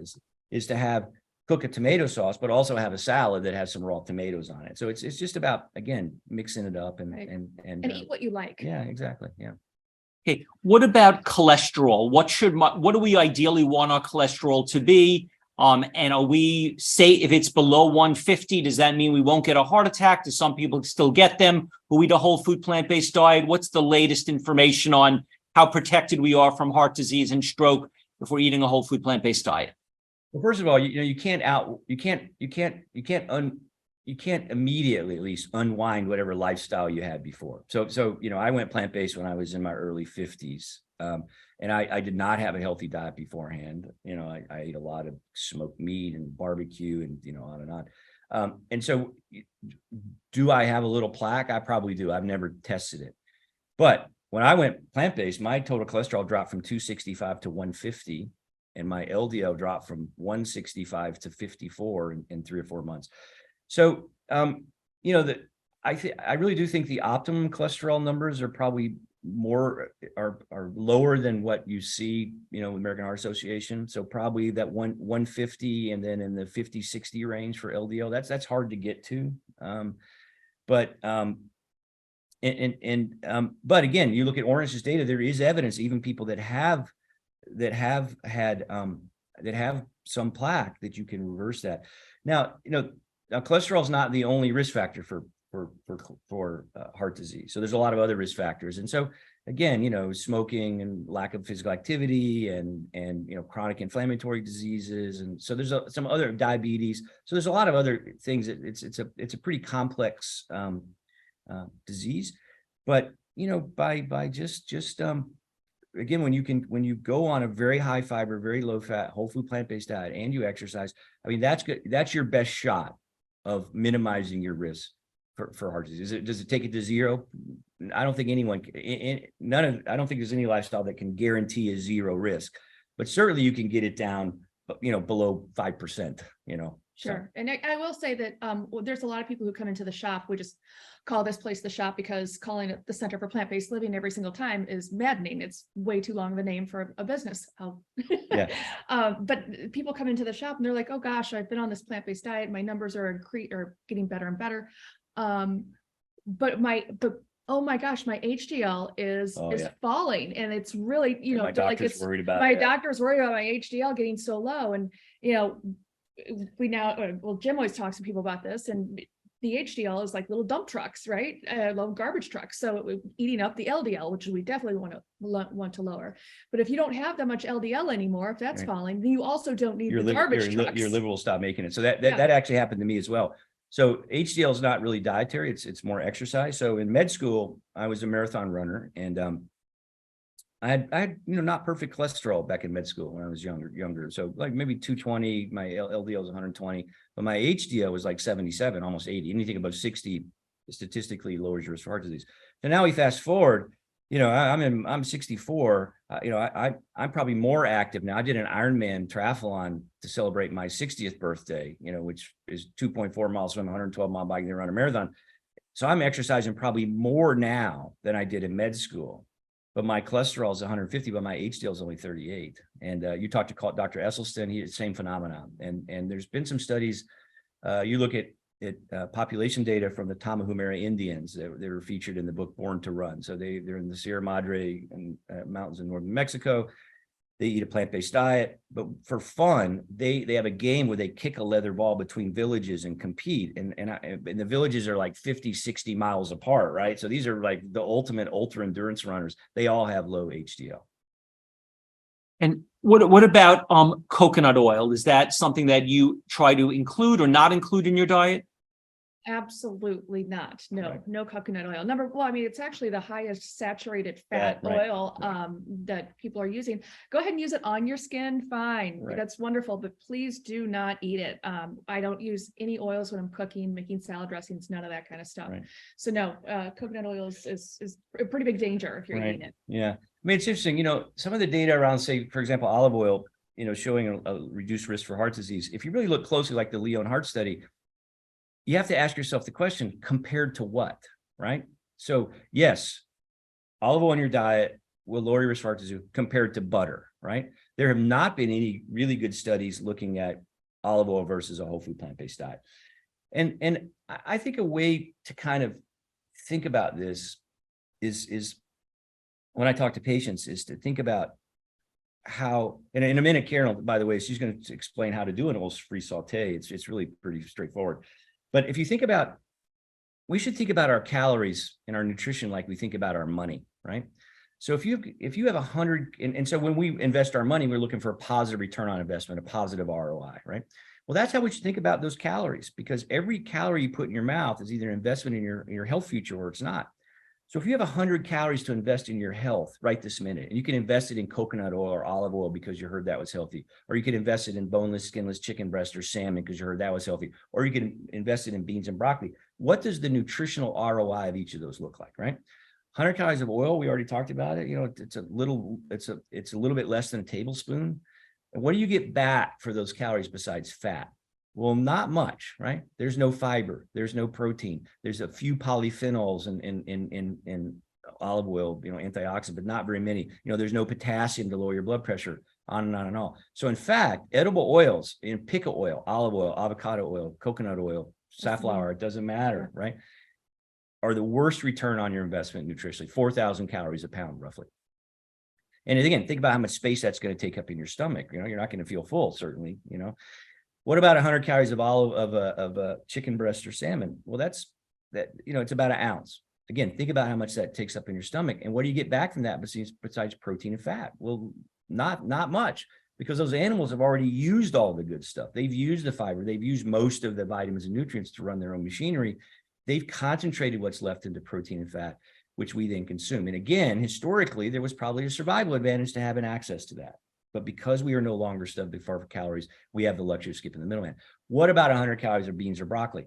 B: is to cook a tomato sauce, but also have a salad that has some raw tomatoes on it. So it's just about, again, mixing it up and
C: eat what you like.
B: Yeah, exactly. Yeah.
A: Okay, what about cholesterol? What do we ideally want our cholesterol to be? And are we if it's below 150, does that mean we won't get a heart attack? Do some people still get them who eat a whole food plant-based diet? What's the latest information on how protected we are from heart disease and stroke if we're eating a whole food plant-based diet?
B: Well, first of all, you can't you can't immediately at least unwind whatever lifestyle you had before. So I went plant-based when I was in my early 50s. And I did not have a healthy diet beforehand. I ate a lot of smoked meat and barbecue and, on and on. And so do I have a little plaque? I probably do. I've never tested it. But when I went plant-based, my total cholesterol dropped from 265 to 150, and my LDL dropped from 165 to 54 in 3 or 4 months. So, I really do think the optimum cholesterol numbers are probably are lower than what you see, with American Heart Association. So probably that 150 and then in the 50-60 range for LDL. That's hard to get to. But again, you look at Orange's data, there is evidence, even people that have some plaque, that you can reverse that. Now, cholesterol is not the only risk factor for heart disease. So there's a lot of other risk factors. And so again, smoking and lack of physical activity and chronic inflammatory diseases. And so there's some other diabetes. So there's a lot of other things. It's a pretty complex disease, but by just again, when you go on a very high fiber, very low fat, whole food, plant-based diet, and you exercise, I mean, that's good. That's your best shot of minimizing your risk for heart disease. Does it take it to zero? I don't think anyone, I don't think there's any lifestyle that can guarantee a zero risk, but certainly you can get it down, below 5%,
C: Sure.
B: So.
C: And I will say that there's a lot of people who come into the shop. We just call this place the shop because calling it the Center for Plant-Based Living every single time is maddening. It's way too long of a name for a business.
B: Yeah.
C: But people come into the shop and they're like, oh gosh, I've been on this plant-based diet. My numbers are getting better and better. But oh my gosh, my HDL is falling, and it's really,
B: My doctor's worried about
C: my
B: that.
C: doctor's worried about my HDL getting so low. And, Jim always talks to people about this, and the HDL is like little dump trucks, right? Little garbage trucks. So eating up the LDL, which we definitely want to lower. But if you don't have that much LDL anymore, if that's falling, then you also don't need the garbage trucks.
B: Your liver will stop making it. So that actually happened to me as well. So HDL is not really dietary; it's more exercise. So in med school, I was a marathon runner, and I had not perfect cholesterol back in med school when I was younger. So like maybe 220, my LDL was 120, but my HDL was like 77, almost 80. Anything above 60 statistically lowers your risk for heart disease. And now we fast forward. I'm 64. I'm probably more active now. I did an Ironman triathlon to celebrate my 60th birthday, which is 2.4 miles swim, 112 mile bike, and run a marathon. So I'm exercising probably more now than I did in med school. But my cholesterol is 150, but my HDL is only 38. And you talked to Dr. Esselstyn, he had the same phenomenon. And there's been some studies. You look at population data from the Tarahumara Indians. They were featured in the book Born to Run. So they're in the Sierra Madre and mountains in northern Mexico. They eat a plant-based diet, but for fun, they have a game where they kick a leather ball between villages and compete. And the villages are like 50, 60 miles apart, right? So these are like the ultimate ultra endurance runners. They all have low HDL.
A: And what about coconut oil? Is that something that you try to include or not include in your diet?
C: Absolutely not. No,
B: Right.
C: No coconut oil. It's actually the highest saturated fat
B: Right.
C: oil that people are using. Go ahead and use it on your skin. Fine.
B: Right.
C: That's wonderful, but please do not eat it. I don't use any oils when I'm cooking, making salad dressings, none of that kind of stuff.
B: Right.
C: So no, coconut oil is a pretty big danger if you're eating it.
B: Yeah. It's interesting, some of the data around, say, for example, olive oil, showing a reduced risk for heart disease. If you really look closely, like the Leon Heart study, you have to ask yourself the question, compared to what, right? So yes, olive oil in your diet will lower your risk for heart disease compared to butter, right? There have not been any really good studies looking at olive oil versus a whole food plant-based diet. And I think a way to kind of think about this is when I talk to patients, is to think about how, and in a minute, Caryn, by the way, she's going to explain how to do an oil-free saute. It's really pretty straightforward. But if you think about, we should think about our calories and our nutrition like we think about our money, right? So if you have 100, and so when we invest our money, we're looking for a positive return on investment, a positive ROI, right? Well, that's how we should think about those calories, because every calorie you put in your mouth is either an investment in your health future or it's not. So if you have 100 calories to invest in your health right this minute, and you can invest it in coconut oil or olive oil because you heard that was healthy, or you can invest it in boneless, skinless chicken breast or salmon because you heard that was healthy, or you can invest it in beans and broccoli. What does the nutritional ROI of each of those look like, right? 100 calories of oil, we already talked about it. It's a little bit less than a tablespoon. And what do you get back for those calories besides fat? Well, not much, right? There's no fiber, there's no protein, there's a few polyphenols in olive oil, antioxidant, but not very many. There's no potassium to lower your blood pressure, on and on and on. So in fact, edible oils, pick a oil, olive oil, avocado oil, coconut oil, safflower, it doesn't matter, right? Are the worst return on your investment nutritionally, 4,000 calories a pound, roughly. And again, think about how much space that's going to take up in your stomach. You're not going to feel full, certainly. What about 100 calories of chicken breast or salmon? Well, it's about an ounce. Again, think about how much that takes up in your stomach. And what do you get back from that besides protein and fat? Well, not much, because those animals have already used all the good stuff. They've used the fiber. They've used most of the vitamins and nutrients to run their own machinery. They've concentrated what's left into protein and fat, which we then consume. And again, historically, there was probably a survival advantage to having access to that. But because we are no longer stuffed for calories, we have the luxury of skipping the middleman. What about 100 calories of beans or broccoli?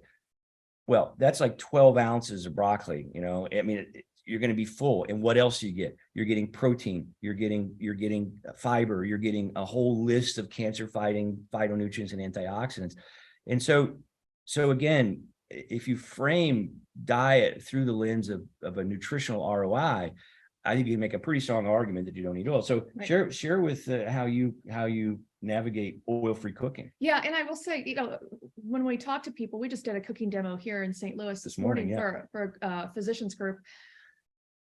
B: Well, that's like 12 ounces of broccoli. You're going to be full. And what else do you get? You're getting protein. You're getting fiber. You're getting a whole list of cancer-fighting phytonutrients and antioxidants. And so again, if you frame diet through the lens of a nutritional ROI, I think you can make a pretty strong argument that you don't need oil. So right. share with how you navigate oil-free cooking.
C: Yeah, and I will say, when we talk to people, we just did a cooking demo here in St. Louis this morning for a physicians group.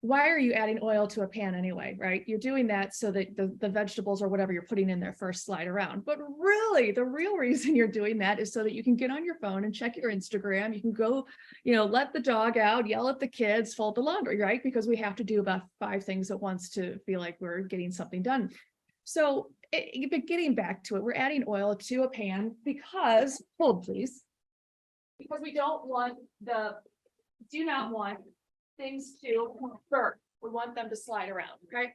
C: Why are you adding oil to a pan anyway, right? You're doing that so that the vegetables or whatever you're putting in there first slide around. But really, the real reason you're doing that is so that you can get on your phone and check your Instagram. You can go, let the dog out, yell at the kids, fold the laundry, right? Because we have to do about 5 things at once to feel like we're getting something done. So but getting back to it, we're adding oil to a pan because, hold please, because we do not want things to burn. We want them to slide around, okay?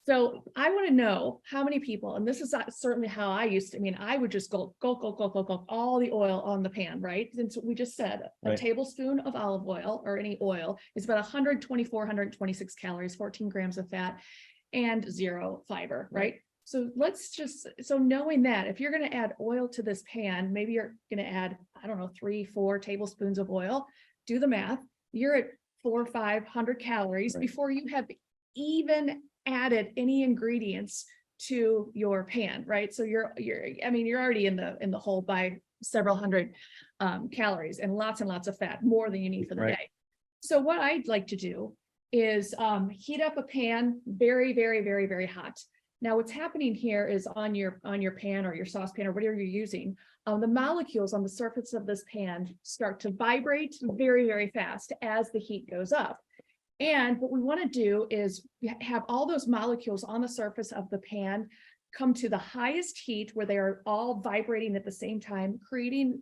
C: So I want to know how many people, and this is certainly how I used to, I would just go all the oil on the pan, right? And so we just said a tablespoon of olive oil or any oil is about 124, 126 calories, 14 grams of fat, and 0 fiber, right? So so knowing that if you're going to add oil to this pan, maybe you're going to add, 3-4 tablespoons of oil, do the math. You're at 400 or 500 calories before you have even added any ingredients to your pan, right? So you're already in the hole by several hundred calories and lots of fat, more than you need for the day. So what I'd like to do is heat up a pan very, very, very, very hot. Now, what's happening here is on your pan or your saucepan or whatever you're using, the molecules on the surface of this pan start to vibrate very, very fast as the heat goes up. And what we want to do is have all those molecules on the surface of the pan come to the highest heat where they are all vibrating at the same time, creating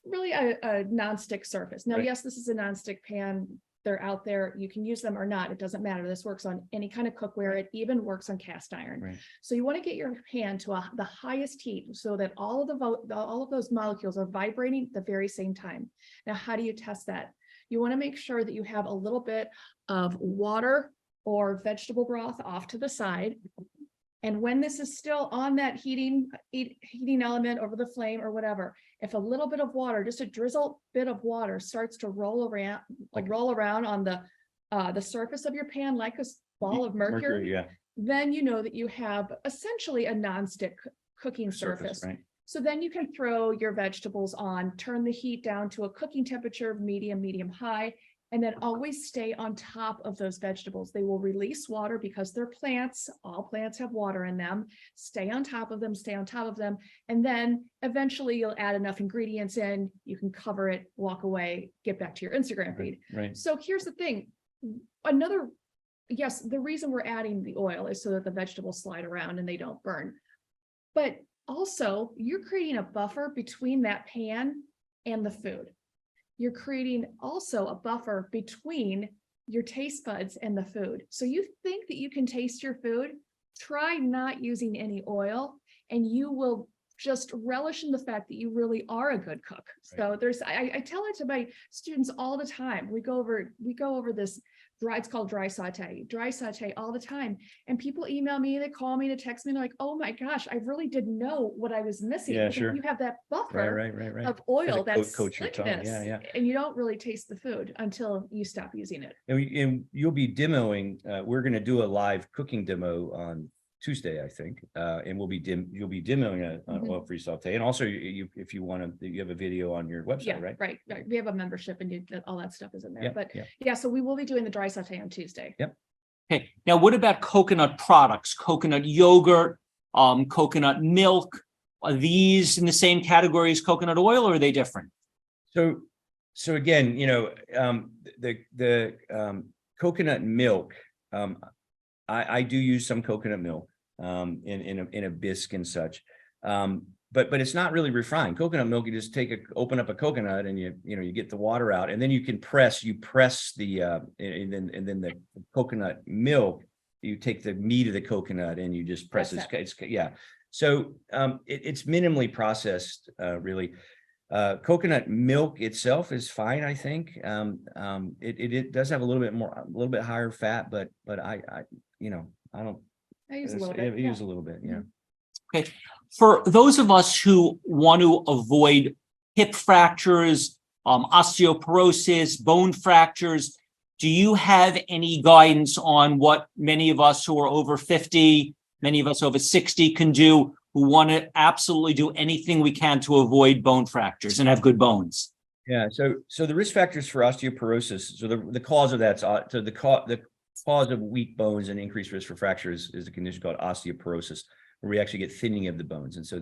C: really a nonstick surface. Now, yes, this is a nonstick pan. They're out there. You can use them or not. It doesn't matter. This works on any kind of cookware. It even works on cast iron. So you want to get your pan to the highest heat so that all of those molecules are vibrating at the very same time. Now, how do you test that? You want to make sure that you have a little bit of water or vegetable broth off to the side. And when this is still on that heating element over the flame or whatever, if a little bit of water, just a drizzle bit of water, starts to roll around on the surface of your pan like a ball of mercury, then you know that you have essentially a nonstick cooking surface. So then you can throw your vegetables on, turn the heat down to a cooking temperature, medium high, and then always stay on top of those vegetables. They will release water because they're plants. All plants have water in them. Stay on top of them, and then eventually you'll add enough ingredients in, you can cover it, walk away, get back to your Instagram feed. So here's the thing. The reason we're adding the oil is so that the vegetables slide around and they don't burn. But also you're creating a buffer between that pan and the food. You're creating also a buffer between your taste buds and the food. So you think that you can taste your food, try not using any oil, and you will just relish in the fact that you really are a good cook. So I tell it to my students all the time. We go over this it's called dry saute all the time. And people email me, they call me, they text me, they're like, oh my gosh, I really didn't know what I was missing.
B: Yeah,
C: Because
B: sure.
C: You have that buffer
B: Right.
C: of oil, that's
B: coats your tongue.
C: slickness,
B: Yeah.
C: and you don't really taste the food until you stop using it.
B: And you'll be demoing, we're going to do a live cooking demo on Tuesday, I think. And you'll be demoing an oil-free saute. And also if you want to, you have a video on your website, right?
C: Right. We have a membership and all that stuff is in there.
B: Yeah,
C: But
B: yeah.
C: so we will be doing the dry saute on Tuesday.
B: Yep.
A: Okay. Now, what about coconut products? Coconut yogurt, coconut milk. Are these in the same category as coconut oil, or are they different?
B: So again, the coconut milk, I do use some coconut milk in a bisque and such. But it's not really refined. Coconut milk, you just open up a coconut and you get the water out, and then you press the and then the coconut milk, you take the meat of the coconut and you just press it. So it's minimally processed, really. Coconut milk itself is fine, I think. It does have a little bit higher fat, but I don't.
C: I use a little bit.
B: Use a little bit, yeah.
A: Okay. For those of us who want to avoid hip fractures, osteoporosis, bone fractures, do you have any guidance on what many of us who are over 50, many of us over 60 can do, who want to absolutely do anything we can to avoid bone fractures and have good bones?
B: Yeah. So the risk factors for osteoporosis, so the cause of that, so the cause of weak bones and increased risk for fractures is a condition called osteoporosis, where we actually get thinning of the bones. And so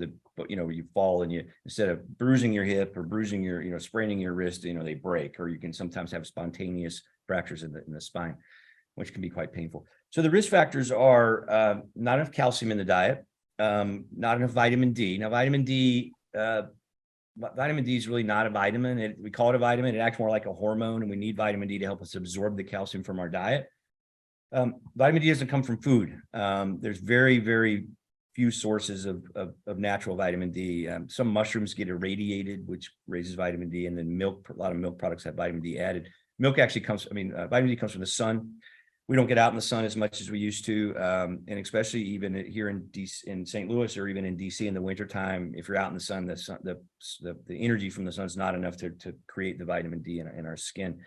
B: you fall and instead of bruising your hip or bruising your, spraining your wrist, they break, or you can sometimes have spontaneous fractures in the spine, which can be quite painful. So the risk factors are not enough calcium in the diet, not enough vitamin D. Now, vitamin D is really not a vitamin. We call it a vitamin. It acts more like a hormone, and we need vitamin D to help us absorb the calcium from our diet. Vitamin D doesn't come from food. There's very, very few sources of natural vitamin D. Some mushrooms get irradiated, which raises vitamin D, and then milk. A lot of milk products have vitamin D added. Milk actually vitamin D comes from the sun. We don't get out in the sun as much as we used to, and especially even here in St. Louis or even in DC in the wintertime, if you're out in the sun, the energy from the sun is not enough to create the vitamin D in our skin.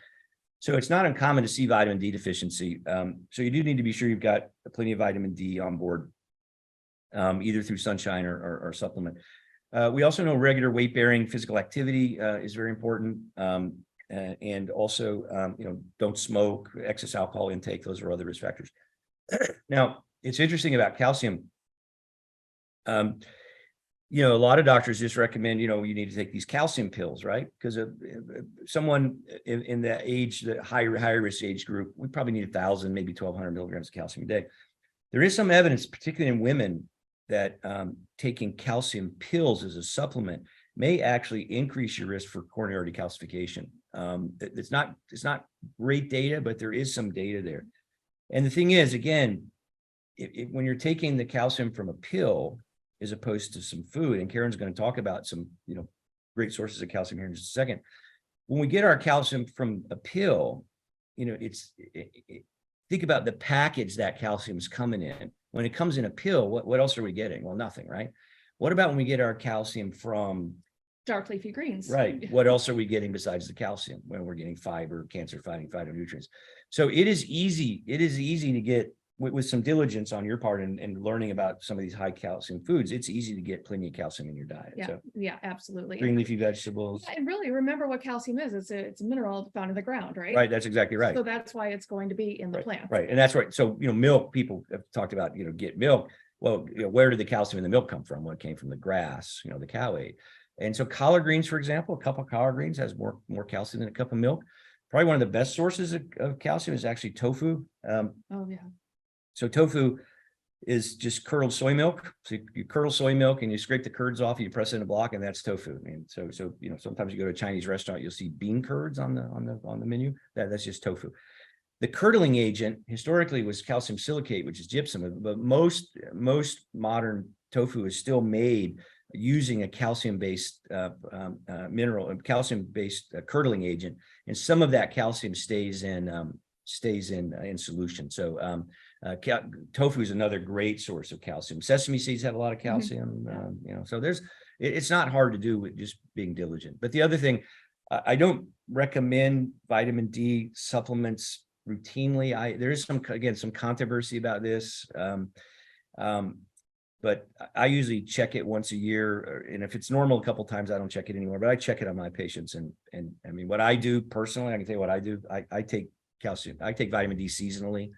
B: So it's not uncommon to see vitamin D deficiency. So you do need to be sure you've got plenty of vitamin D on board, either through sunshine or supplement. We also know regular weight-bearing physical activity is very important. And also, don't smoke, excess alcohol intake. Those are other risk factors. Now, it's interesting about calcium. A lot of doctors just recommend, you need to take these calcium pills, right? Because someone in the higher risk age group, we probably need 1,000, maybe 1,200 milligrams of calcium a day. There is some evidence, particularly in women, that taking calcium pills as a supplement may actually increase your risk for coronary artery calcification. It's not great data, but there is some data there. And the thing is, again, when you're taking the calcium from a pill as opposed to some food, and Caryn's going to talk about some, great sources of calcium here in just a second. When we get our calcium from a pill, think about the package that calcium's coming in. When it comes in a pill, what else are we getting? Well, nothing, right? What about when we get our calcium from
C: dark leafy greens?
B: Right. What else are we getting besides the calcium? When we're getting fiber, cancer-fighting phytonutrients. So it is easy to get, with some diligence on your part and learning about some of these high calcium foods, it's easy to get plenty of calcium in your diet.
C: Yeah,
B: So
C: yeah, absolutely.
B: green leafy vegetables.
C: And really remember what calcium is. It's a mineral found in the ground, right?
B: Right. That's exactly right.
C: So that's why it's going to be in the plant.
B: Right. And that's right. So, milk, people have talked about, get milk. Well, where did the calcium in the milk come from? Well, it came from the grass, the cow ate. And so collard greens, for example, a cup of collard greens has more calcium than a cup of milk. Probably one of the best sources of calcium is actually tofu.
C: Oh, yeah.
B: So tofu is just curdled soy milk. So you curdle soy milk and you scrape the curds off, and you press it in a block, and that's tofu. I mean, so sometimes you go to a Chinese restaurant, you'll see bean curds on the menu. That's just tofu. The curdling agent historically was calcium silicate, which is gypsum, but most modern tofu is still made using a calcium-based calcium-based curdling agent, and some of that calcium stays in solution. So tofu is another great source of calcium. Sesame seeds have a lot of calcium. So it's not hard to do with just being diligent. But the other thing, I don't recommend vitamin D supplements routinely. There is some controversy about this. But I usually check it once a year, and if it's normal a couple of times, I don't check it anymore. But I check it on my patients, and I mean, what I do personally, I can tell you what I do. I take calcium. I take vitamin D seasonally,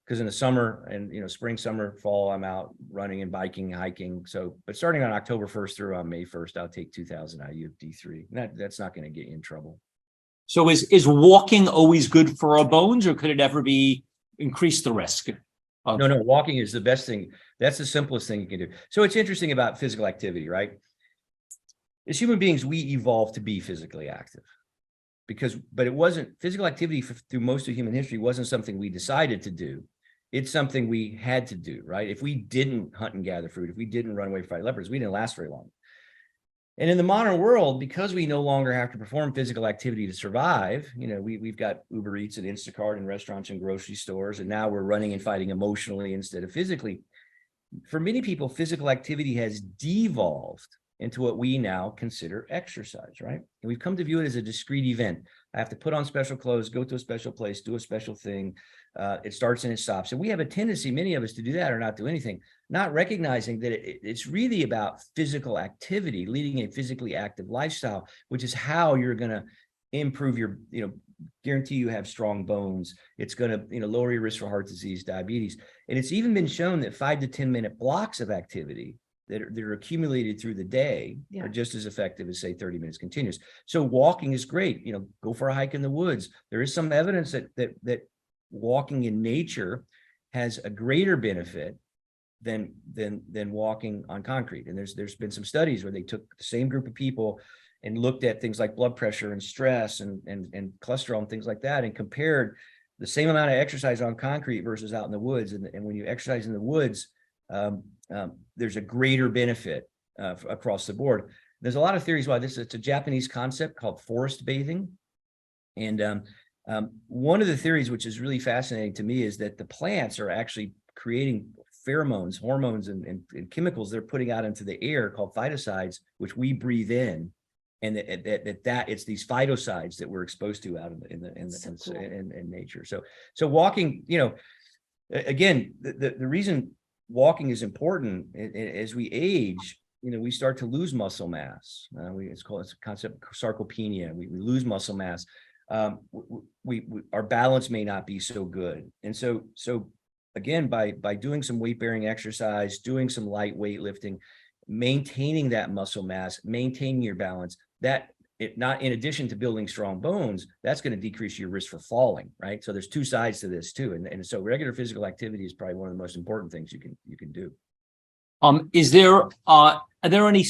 B: because in the summer and spring, summer, fall, I'm out running and biking, hiking. So, but starting on October 1st through on May 1st, I'll take 2,000 IU of D3. That's not going to get you in trouble.
A: So is walking always good for our bones, or could it ever be increase the risk?
B: No, walking is the best thing. That's the simplest thing you can do. So it's interesting about physical activity, right? As human beings, we evolved to be physically active but it wasn't physical activity through most of human history wasn't something we decided to do. It's something we had to do, right? If we didn't hunt and gather food, if we didn't run away from fight leopards, we didn't last very long. And in the modern world, because we no longer have to perform physical activity to survive, we've got Uber Eats and Instacart and restaurants and grocery stores, and now we're running and fighting emotionally instead of physically. For many people, physical activity has devolved into what we now consider exercise, right? And we've come to view it as a discrete event. I have to put on special clothes, go to a special place, do a special thing. It starts and it stops. And we have a tendency, many of us, to do that or not do anything, not recognizing that it's really about physical activity, leading a physically active lifestyle, which is how you're going to improve your, guarantee you have strong bones. It's going to, lower your risk for heart disease, diabetes. And it's even been shown that 5 to 10 minute blocks of activity that are accumulated through the day are just as effective as, say, 30 minutes continuous. So walking is great. Go for a hike in the woods. There is some evidence that walking in nature has a greater benefit than walking on concrete. And there's been some studies where they took the same group of people and looked at things like blood pressure and stress and cholesterol and things like that, and compared the same amount of exercise on concrete versus out in the woods. And when you exercise in the woods, there's a greater benefit across the board. There's a lot of theories why this. It's a Japanese concept called forest bathing. And one of the theories, which is really fascinating to me, is that the plants are actually creating pheromones, hormones, and chemicals they're putting out into the air called phytocides, which we breathe in. And that it's these phytocides that we're exposed to out in nature. So walking, again, the reason walking is important as we age, we start to lose muscle mass. It's a concept of sarcopenia. We lose muscle mass. Our balance may not be so good. And so again, by doing some weight bearing exercise, doing some light weightlifting, maintaining that muscle mass, maintaining your balance, not in addition to building strong bones, that's going to decrease your risk for falling, right? So there's two sides to this too. And so regular physical activity is probably one of the most important things you can do.
A: Are there any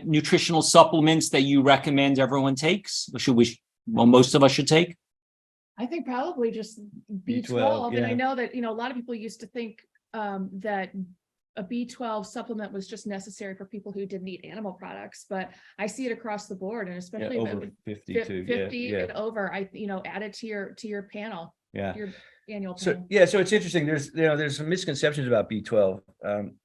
A: nutritional supplements that you recommend everyone takes? Most of us should take?
C: I think probably just B12.
B: Yeah.
C: And I know that, a lot of people used to think that a B12 supplement was just necessary for people who didn't eat animal products, but I see it across the board, and especially
B: over 50 too.
C: 50 and over, add it to your panel.
B: Yeah.
C: Your annual
B: So
C: panel.
B: so it's interesting. There's some misconceptions about B12.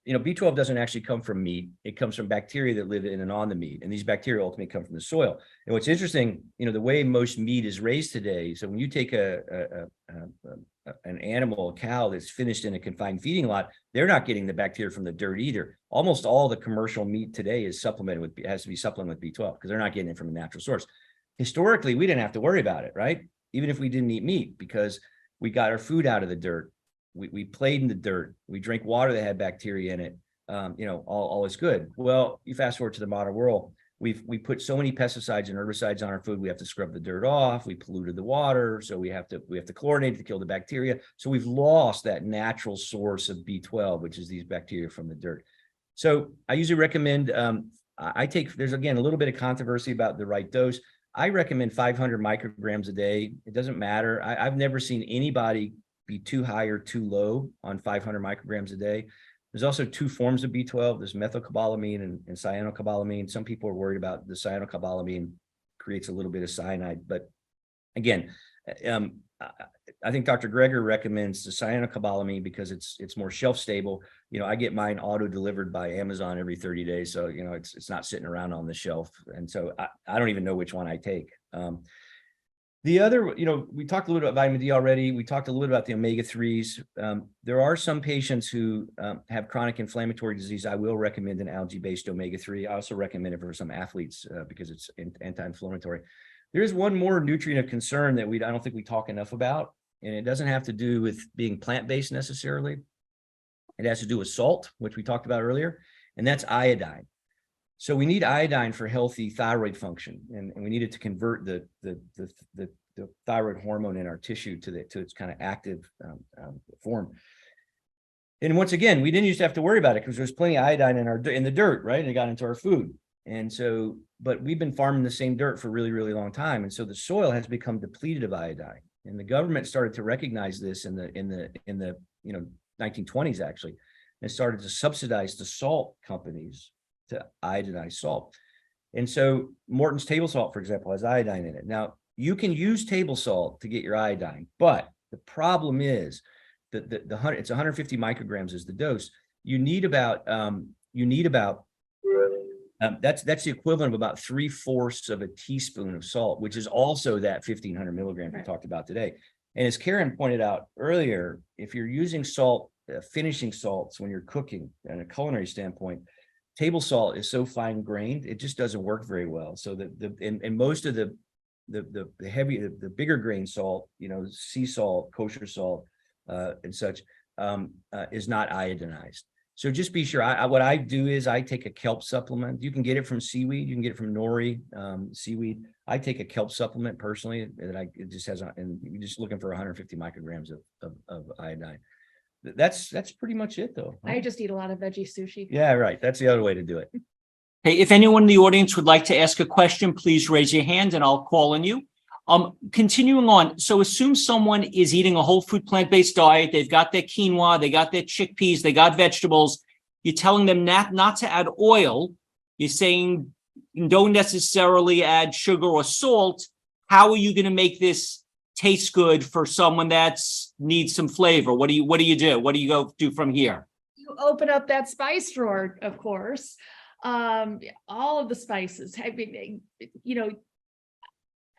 B: B12 doesn't actually come from meat. It comes from bacteria that live in and on the meat, and these bacteria ultimately come from the soil. And what's interesting, the way most meat is raised today. So when you take an animal, a cow that's finished in a confined feeding lot, they're not getting the bacteria from the dirt either. Almost all the commercial meat today has to be supplemented with B12 because they're not getting it from a natural source. Historically, we didn't have to worry about it, right? Even if we didn't eat meat, because we got our food out of the dirt. We played in the dirt. We drank water that had bacteria in it. All is good. Well, you fast forward to the modern world. we put so many pesticides and herbicides on our food. We have to scrub the dirt off. We polluted the water, so we have to chlorinate to kill the bacteria. So we've lost that natural source of B12, which is these bacteria from the dirt. So I usually recommend, there's again a little bit of controversy about the right dose. I recommend 500 micrograms a day. It doesn't matter. I've never seen anybody be too high or too low on 500 micrograms a day. There's also two forms of B12. There's methylcobalamin and cyanocobalamin. Some people are worried about the cyanocobalamin creates a little bit of cyanide. But again, I think Dr. Greger recommends the cyanocobalamin because it's more shelf stable. I get mine auto delivered by Amazon every 30 days. So, it's not sitting around on the shelf. And so I don't even know which one I take. The other, we talked a little about vitamin D already. We talked a little about the omega-3s. There are some patients who have chronic inflammatory disease. I will recommend an algae-based omega-3. I also recommend it for some athletes because it's anti-inflammatory. There is one more nutrient of concern that I don't think we talk enough about, and it doesn't have to do with being plant-based necessarily. It has to do with salt, which we talked about earlier, and that's iodine. So we need iodine for healthy thyroid function, and we need it to convert the thyroid hormone in our tissue to its kind of active form. And once again, we didn't used to have to worry about it because there's plenty of iodine in the dirt, right? And it got into our food. And so, but we've been farming the same dirt for a really, really long time, and so the soil has become depleted of iodine. And the government started to recognize this in the 1920s actually, and started to subsidize the salt companies to iodinize salt. And so Morton's table salt, for example, has iodine in it. Now, you can use table salt to get your iodine, but the problem is that it's 150 micrograms is the dose. You need about that's the equivalent of about 3/4 of a teaspoon of salt, which is also that 1,500 milligrams we talked about today. And as Caryn pointed out earlier, if you're using salt, finishing salts when you're cooking in a culinary standpoint, table salt is so fine grained, it just doesn't work very well. So and most of the bigger grain salt, sea salt, kosher salt, and such, is not iodinized. So just be sure. What I do is I take a kelp supplement. You can get it from seaweed. You can get it from nori, seaweed. I take a kelp supplement personally that it just has, and you're just looking for 150 micrograms of iodine. That's pretty much it, though.
C: I just eat a lot of veggie sushi.
B: Yeah, right. That's the other way to do it.
A: Hey, if anyone in the audience would like to ask a question, please raise your hand and I'll call on you. Continuing on. So assume someone is eating a whole food plant-based diet. They've got their quinoa, they got their chickpeas, they got vegetables. You're telling them not to add oil. You're saying don't necessarily add sugar or salt. How are you going to make this taste good for someone that needs some flavor? What do you do? What do you go do from here?
C: You open up that spice drawer, of course. All of the spices. I mean,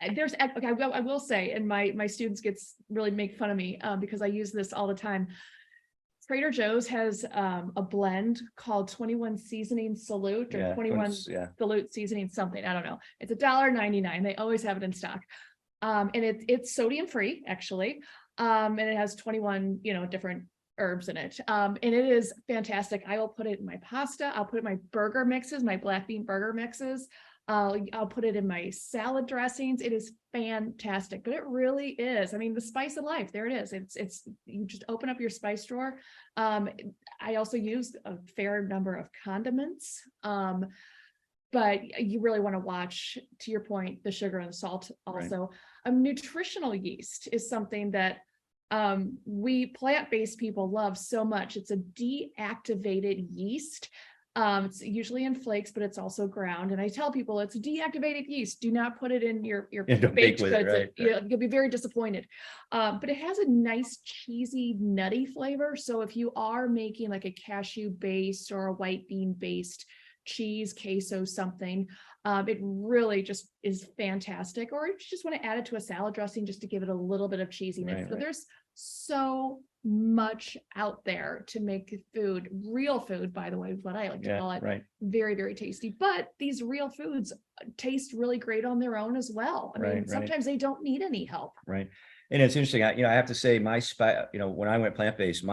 C: I will say, and my students really make fun of me because I use this all the time. Trader Joe's has a blend called 21 Seasoning Salute or 21 Salute Seasoning something. I don't know. It's $1.99. They always have it in stock. And it's sodium free actually. And it has 21, different herbs in it. And it is fantastic. I will put it in my pasta. I'll put it in my burger mixes, my black bean burger mixes. I'll put it in my salad dressings. It is fantastic, but it really is. I mean, the spice of life, there it is. It's you just open up your spice drawer. I also use a fair number of condiments. But you really want to watch, to your point, the sugar and the salt also. Right. Nutritional yeast is something that we plant-based people love so much. It's a deactivated yeast. It's usually in flakes, but it's also ground. And I tell people it's deactivated yeast. Do not put it in your baked goods. Right. You'll be very disappointed. But it has a nice cheesy, nutty flavor. So if you are making like a cashew based or a white bean based cheese, queso, something, it really just is fantastic. Or if you just want to add it to a salad dressing just to give it a little bit of cheesiness. But there's so much out there to make food, real food, by the way, is what I like to call it. Very, very tasty. But these real foods taste really great on their own as well. I mean, sometimes they don't need any help.
B: Right. And it's interesting. I have to say when I went plant-based,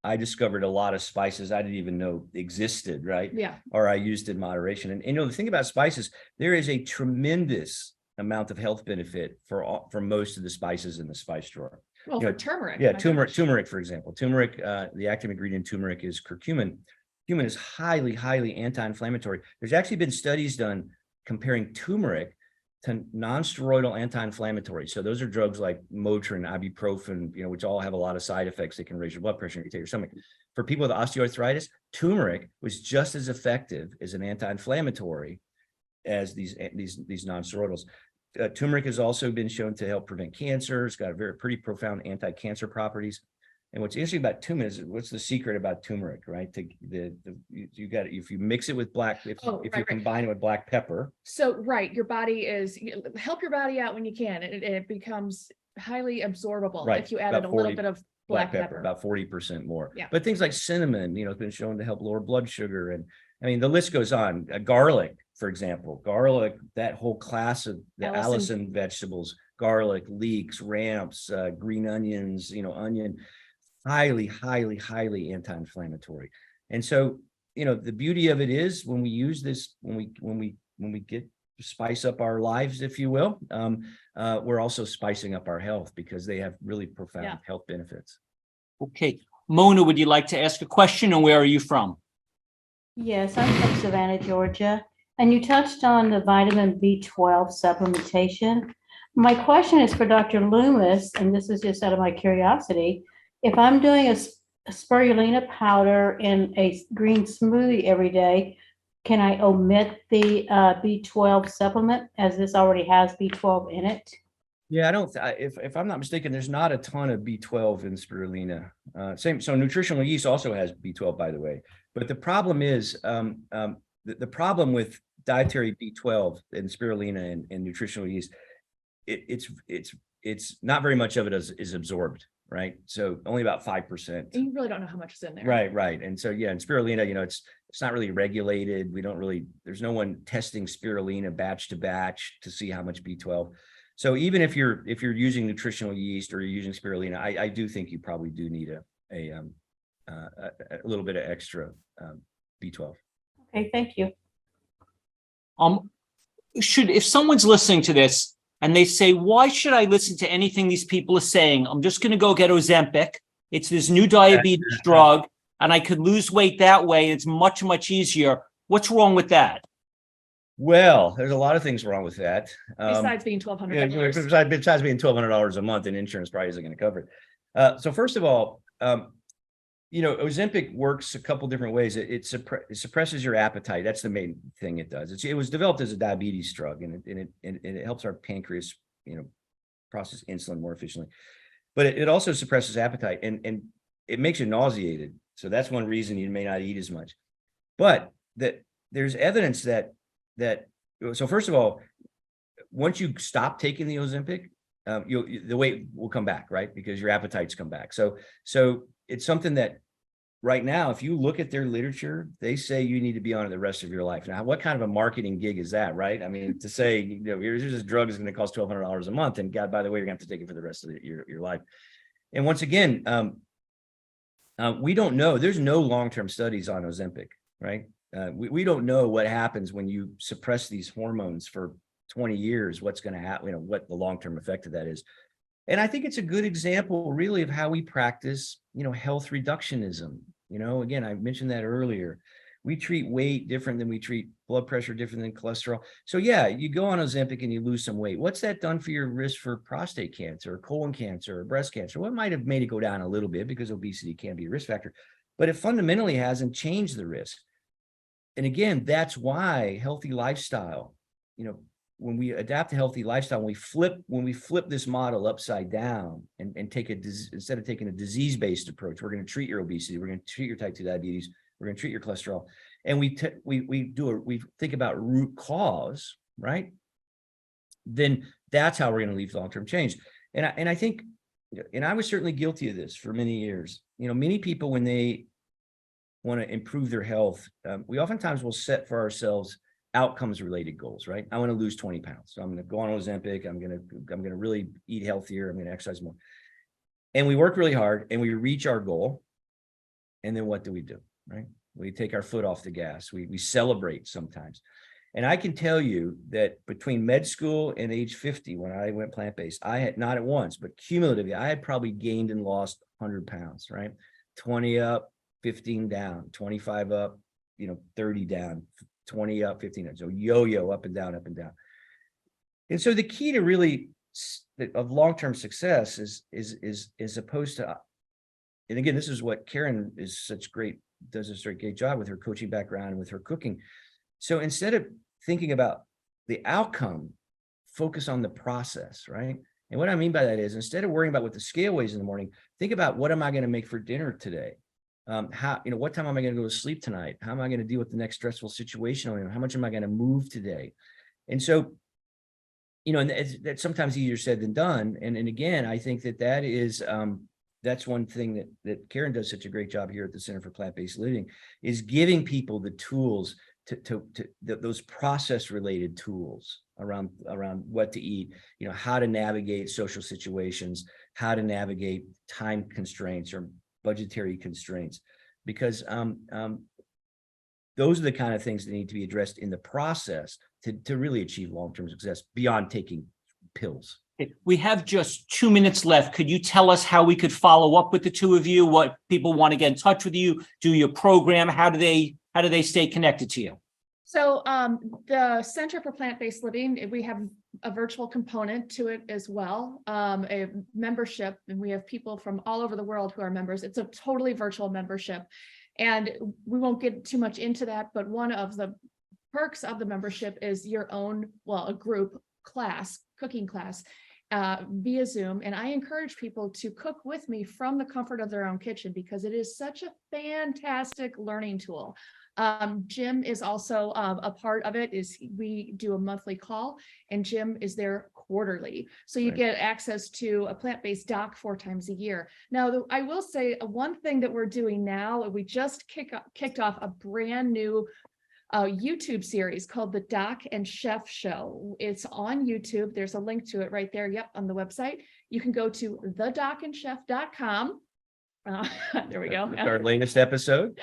B: I discovered a lot of spices I didn't even know existed, right?
C: Yeah.
B: Or I used in moderation. And you know, the thing about spices, there is a tremendous amount of health benefit for most of the spices in the spice drawer.
C: Well,
B: You
C: for
B: know,
C: turmeric.
B: Yeah,
C: my
B: turmeric,
C: gosh.
B: turmeric, for example. Turmeric, the active ingredient in turmeric is curcumin. Curcumin is highly, highly anti-inflammatory. There's actually been studies done comparing turmeric to non-steroidal anti-inflammatory. So those are drugs like Motrin, ibuprofen, you know, which all have a lot of side effects that can raise your blood pressure and irritate your stomach. For people with osteoarthritis, turmeric was just as effective as an anti-inflammatory as these non-steroidals. Turmeric has also been shown to help prevent cancer. It's got pretty profound anti-cancer properties. And what's interesting about turmeric is, what's the secret about turmeric, right? You got, if you mix it with if you combine it with black pepper.
C: So, right, your body help your body out when you can. It becomes highly absorbable
B: Right,
C: if you added
B: about
C: a little
B: 40
C: bit of black pepper.
B: About 40% more.
C: Yeah.
B: But things like cinnamon, you know, has been shown to help lower blood sugar. And I mean, the list goes on. Garlic, for example, that whole class of the Allicin vegetables, garlic, leeks, ramps, green onions, you know, onion, highly, highly, highly anti-inflammatory. And so, you know, the beauty of it is when we use this, when we get to spice up our lives, if you will, we're also spicing up our health because they have really profound health benefits.
A: Okay. Mona, would you like to ask a question, and where are you from?
D: Yes, I'm from Savannah, Georgia, and you touched on the vitamin B12 supplementation. My question is for Dr. Loomis, and this is just out of my curiosity. If I'm doing a spirulina powder in a green smoothie every day, can I omit the B12 supplement, as this already has B12 in it?
B: Yeah, if I'm not mistaken, there's not a ton of B12 in spirulina. So nutritional yeast also has B12, by the way. But the problem is, the problem with dietary B12 and spirulina and nutritional yeast, it's not very much of it is absorbed, right? So only about 5%.
C: And you really don't know how much is in there.
B: Right. And so, yeah, in spirulina, you know, it's not really regulated. There's no one testing spirulina batch to batch to see how much B12. So even if you're using nutritional yeast or you're using spirulina, I do think you probably do need a little bit of extra B12.
D: Okay, thank you.
A: If someone's listening to this and they say, why should I listen to anything these people are saying? I'm just going to go get Ozempic. It's this new diabetes drug, and I could lose weight that way. It's much, much easier. What's wrong with that?
B: Well, there's a lot of things wrong with that.
C: Besides being $1,200.
B: Besides being $1,200 a month, and insurance probably isn't going to cover it. So first of all, you know, Ozempic works a couple different ways. It suppresses your appetite. That's the main thing it does. It was developed as a diabetes drug, and it helps our pancreas, you know, process insulin more efficiently. But it also suppresses appetite, and it makes you nauseated. So that's one reason you may not eat as much. But there's evidence that so first of all, once you stop taking the Ozempic, the weight will come back, right? Because your appetites come back. So it's something that right now, if you look at their literature, they say you need to be on it the rest of your life. Now, what kind of a marketing gig is that, right? I mean, to say, you know, here's this drug is going to cost $1,200 a month, and God, by the way, you're going to have to take it for the rest of your life. And once again, we don't know. There's no long-term studies on Ozempic, right? We don't know what happens when you suppress these hormones for 20 years, what's going to happen, you know, what the long-term effect of that is. And I think it's a good example really of how we practice, you know, health reductionism. You know, again, I mentioned that earlier. We treat weight different than we treat blood pressure, different than cholesterol. So yeah, you go on Ozempic and you lose some weight. What's that done for your risk for prostate cancer or colon cancer or breast cancer? Well, it might have made it go down a little bit because obesity can be a risk factor, but it fundamentally hasn't changed the risk. And again, that's why healthy lifestyle, you know, when we adapt a healthy lifestyle, when we flip this model upside down and take instead of taking a disease-based approach, we're going to treat your obesity, we're going to treat your type 2 diabetes, we're going to treat your cholesterol, and we think about root cause, right? Then that's how we're going to lead to long-term change. And I think, and I was certainly guilty of this for many years. You know, many people, when they want to improve their health, we oftentimes will set for ourselves outcomes related goals, right? I want to lose 20 pounds. So I'm going to go on Ozempic. I'm going to really eat healthier. I'm going to exercise more. And we work really hard and we reach our goal. And then what do? Right? We take our foot off the gas. We celebrate sometimes. And I can tell you that between med school and age 50, when I went plant-based, I had, not at once, but cumulatively, I had probably gained and lost 100 pounds, right? 20 up, 15 down, 25 up, 30 down, 20 up, 15 down. So yo-yo up and down, up and down. And so the key to really of long-term success is opposed to, and again, this is what Caryn does such a great job with her coaching background and with her cooking. So instead of thinking about the outcome, focus on the process, right? And what I mean by that is, instead of worrying about what the scale weighs in the morning, think about, what am I going to make for dinner today? What time am I going to go to sleep tonight? How am I going to deal with the next stressful situation? How much am I going to move today? And so, and that's sometimes easier said than done. And again, I think that is, that's one thing that Caryn does such a great job here at the Center for Plant-Based Living, is giving people the tools to those process related tools around what to eat, how to navigate social situations, how to navigate time constraints or budgetary constraints, because those are the kind of things that need to be addressed in the process to really achieve long-term success beyond taking pills.
A: We have just 2 minutes left. Could you tell us how we could follow up with the two of you? What people want to get in touch with you, do your program? How do they stay connected to you?
C: So the Center for Plant-Based Living, we have a virtual component to it as well, a membership, and we have people from all over the world who are members. It's a totally virtual membership, and we won't get too much into that, but one of the perks of the membership is your own, a group class, cooking class, via Zoom. And I encourage people to cook with me from the comfort of their own kitchen, because it is such a fantastic learning tool. Jim is also a part of it. We do a monthly call, and Jim is there quarterly. So you get access to a plant-based doc 4 times a year. Now, I will say one thing that we're doing now, we just kicked off a brand new YouTube series called the Doc and Chef Show. It's on YouTube. There's a link to it right there. Yep, on the website. You can go to thedocandchef.com. There we go.
B: Our latest episode.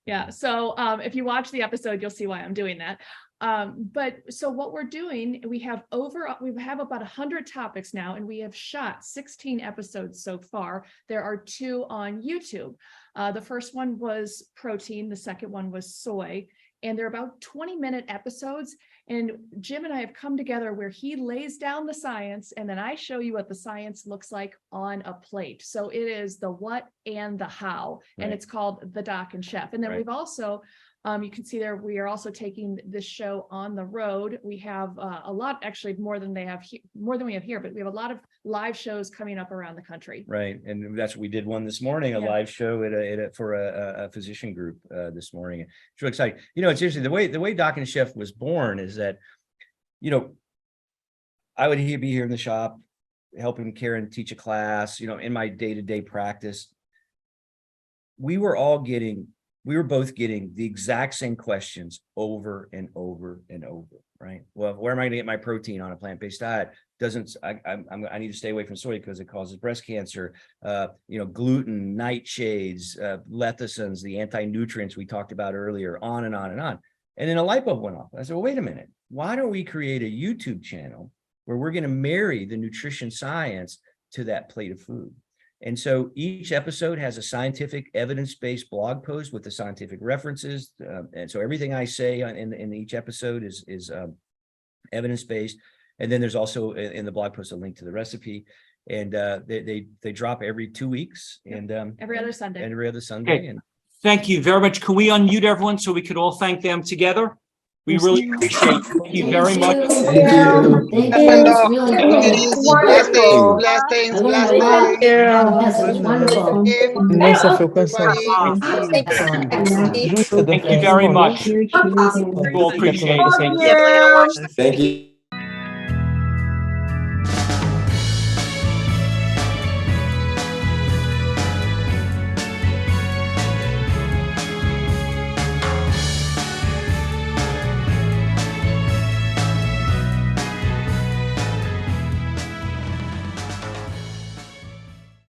C: Yeah. So if you watch the episode, you'll see why I'm doing that. But so what we're doing, we have about 100 topics now, and we have shot 16 episodes so far. There are 2 on YouTube. The first one was protein. The second one was soy. And they're about 20-minute episodes. And Jim and I have come together where he lays down the science, and then I show you what the science looks like on a plate. So it is the what and the how, and it's called The Doc and Chef. And then we've also, you can see there, we are also taking this show on the road. We have a lot, actually more than we have here, but we have a lot of live shows coming up around the country.
B: Right. And that's what we did one this morning, a live show for a physician group this morning. It's really exciting. It's interesting. The way Doc and Chef was born is that, I would be here in the shop helping Caryn teach a class, in my day-to-day practice. We were both getting the exact same questions over and over and over, right? Well, where am I going to get my protein on a plant-based diet? I need to stay away from soy because it causes breast cancer, gluten, nightshades, lecithins, the anti-nutrients we talked about earlier, on and on and on. And then a light bulb went off. I said, well, wait a minute. Why don't we create a YouTube channel where we're going to marry the nutrition science to that plate of food? And so each episode has a scientific evidence-based blog post with the scientific references. And so everything I say in each episode is evidence-based. And then there's also in the blog post a link to the recipe. And they drop every 2 weeks and
C: every other Sunday.
B: Okay. And
A: thank you very much. Can we unmute everyone so we could all thank them together? We really appreciate it. Thank you very much.
E: Thank you.
D: Thank you. It's really great.
E: Wonderful.
F: Blessings.
D: That's wonderful.
F: Nossa, foi cansado.
A: Thank you very much. We all appreciate it. Thank you.
E: Thank you.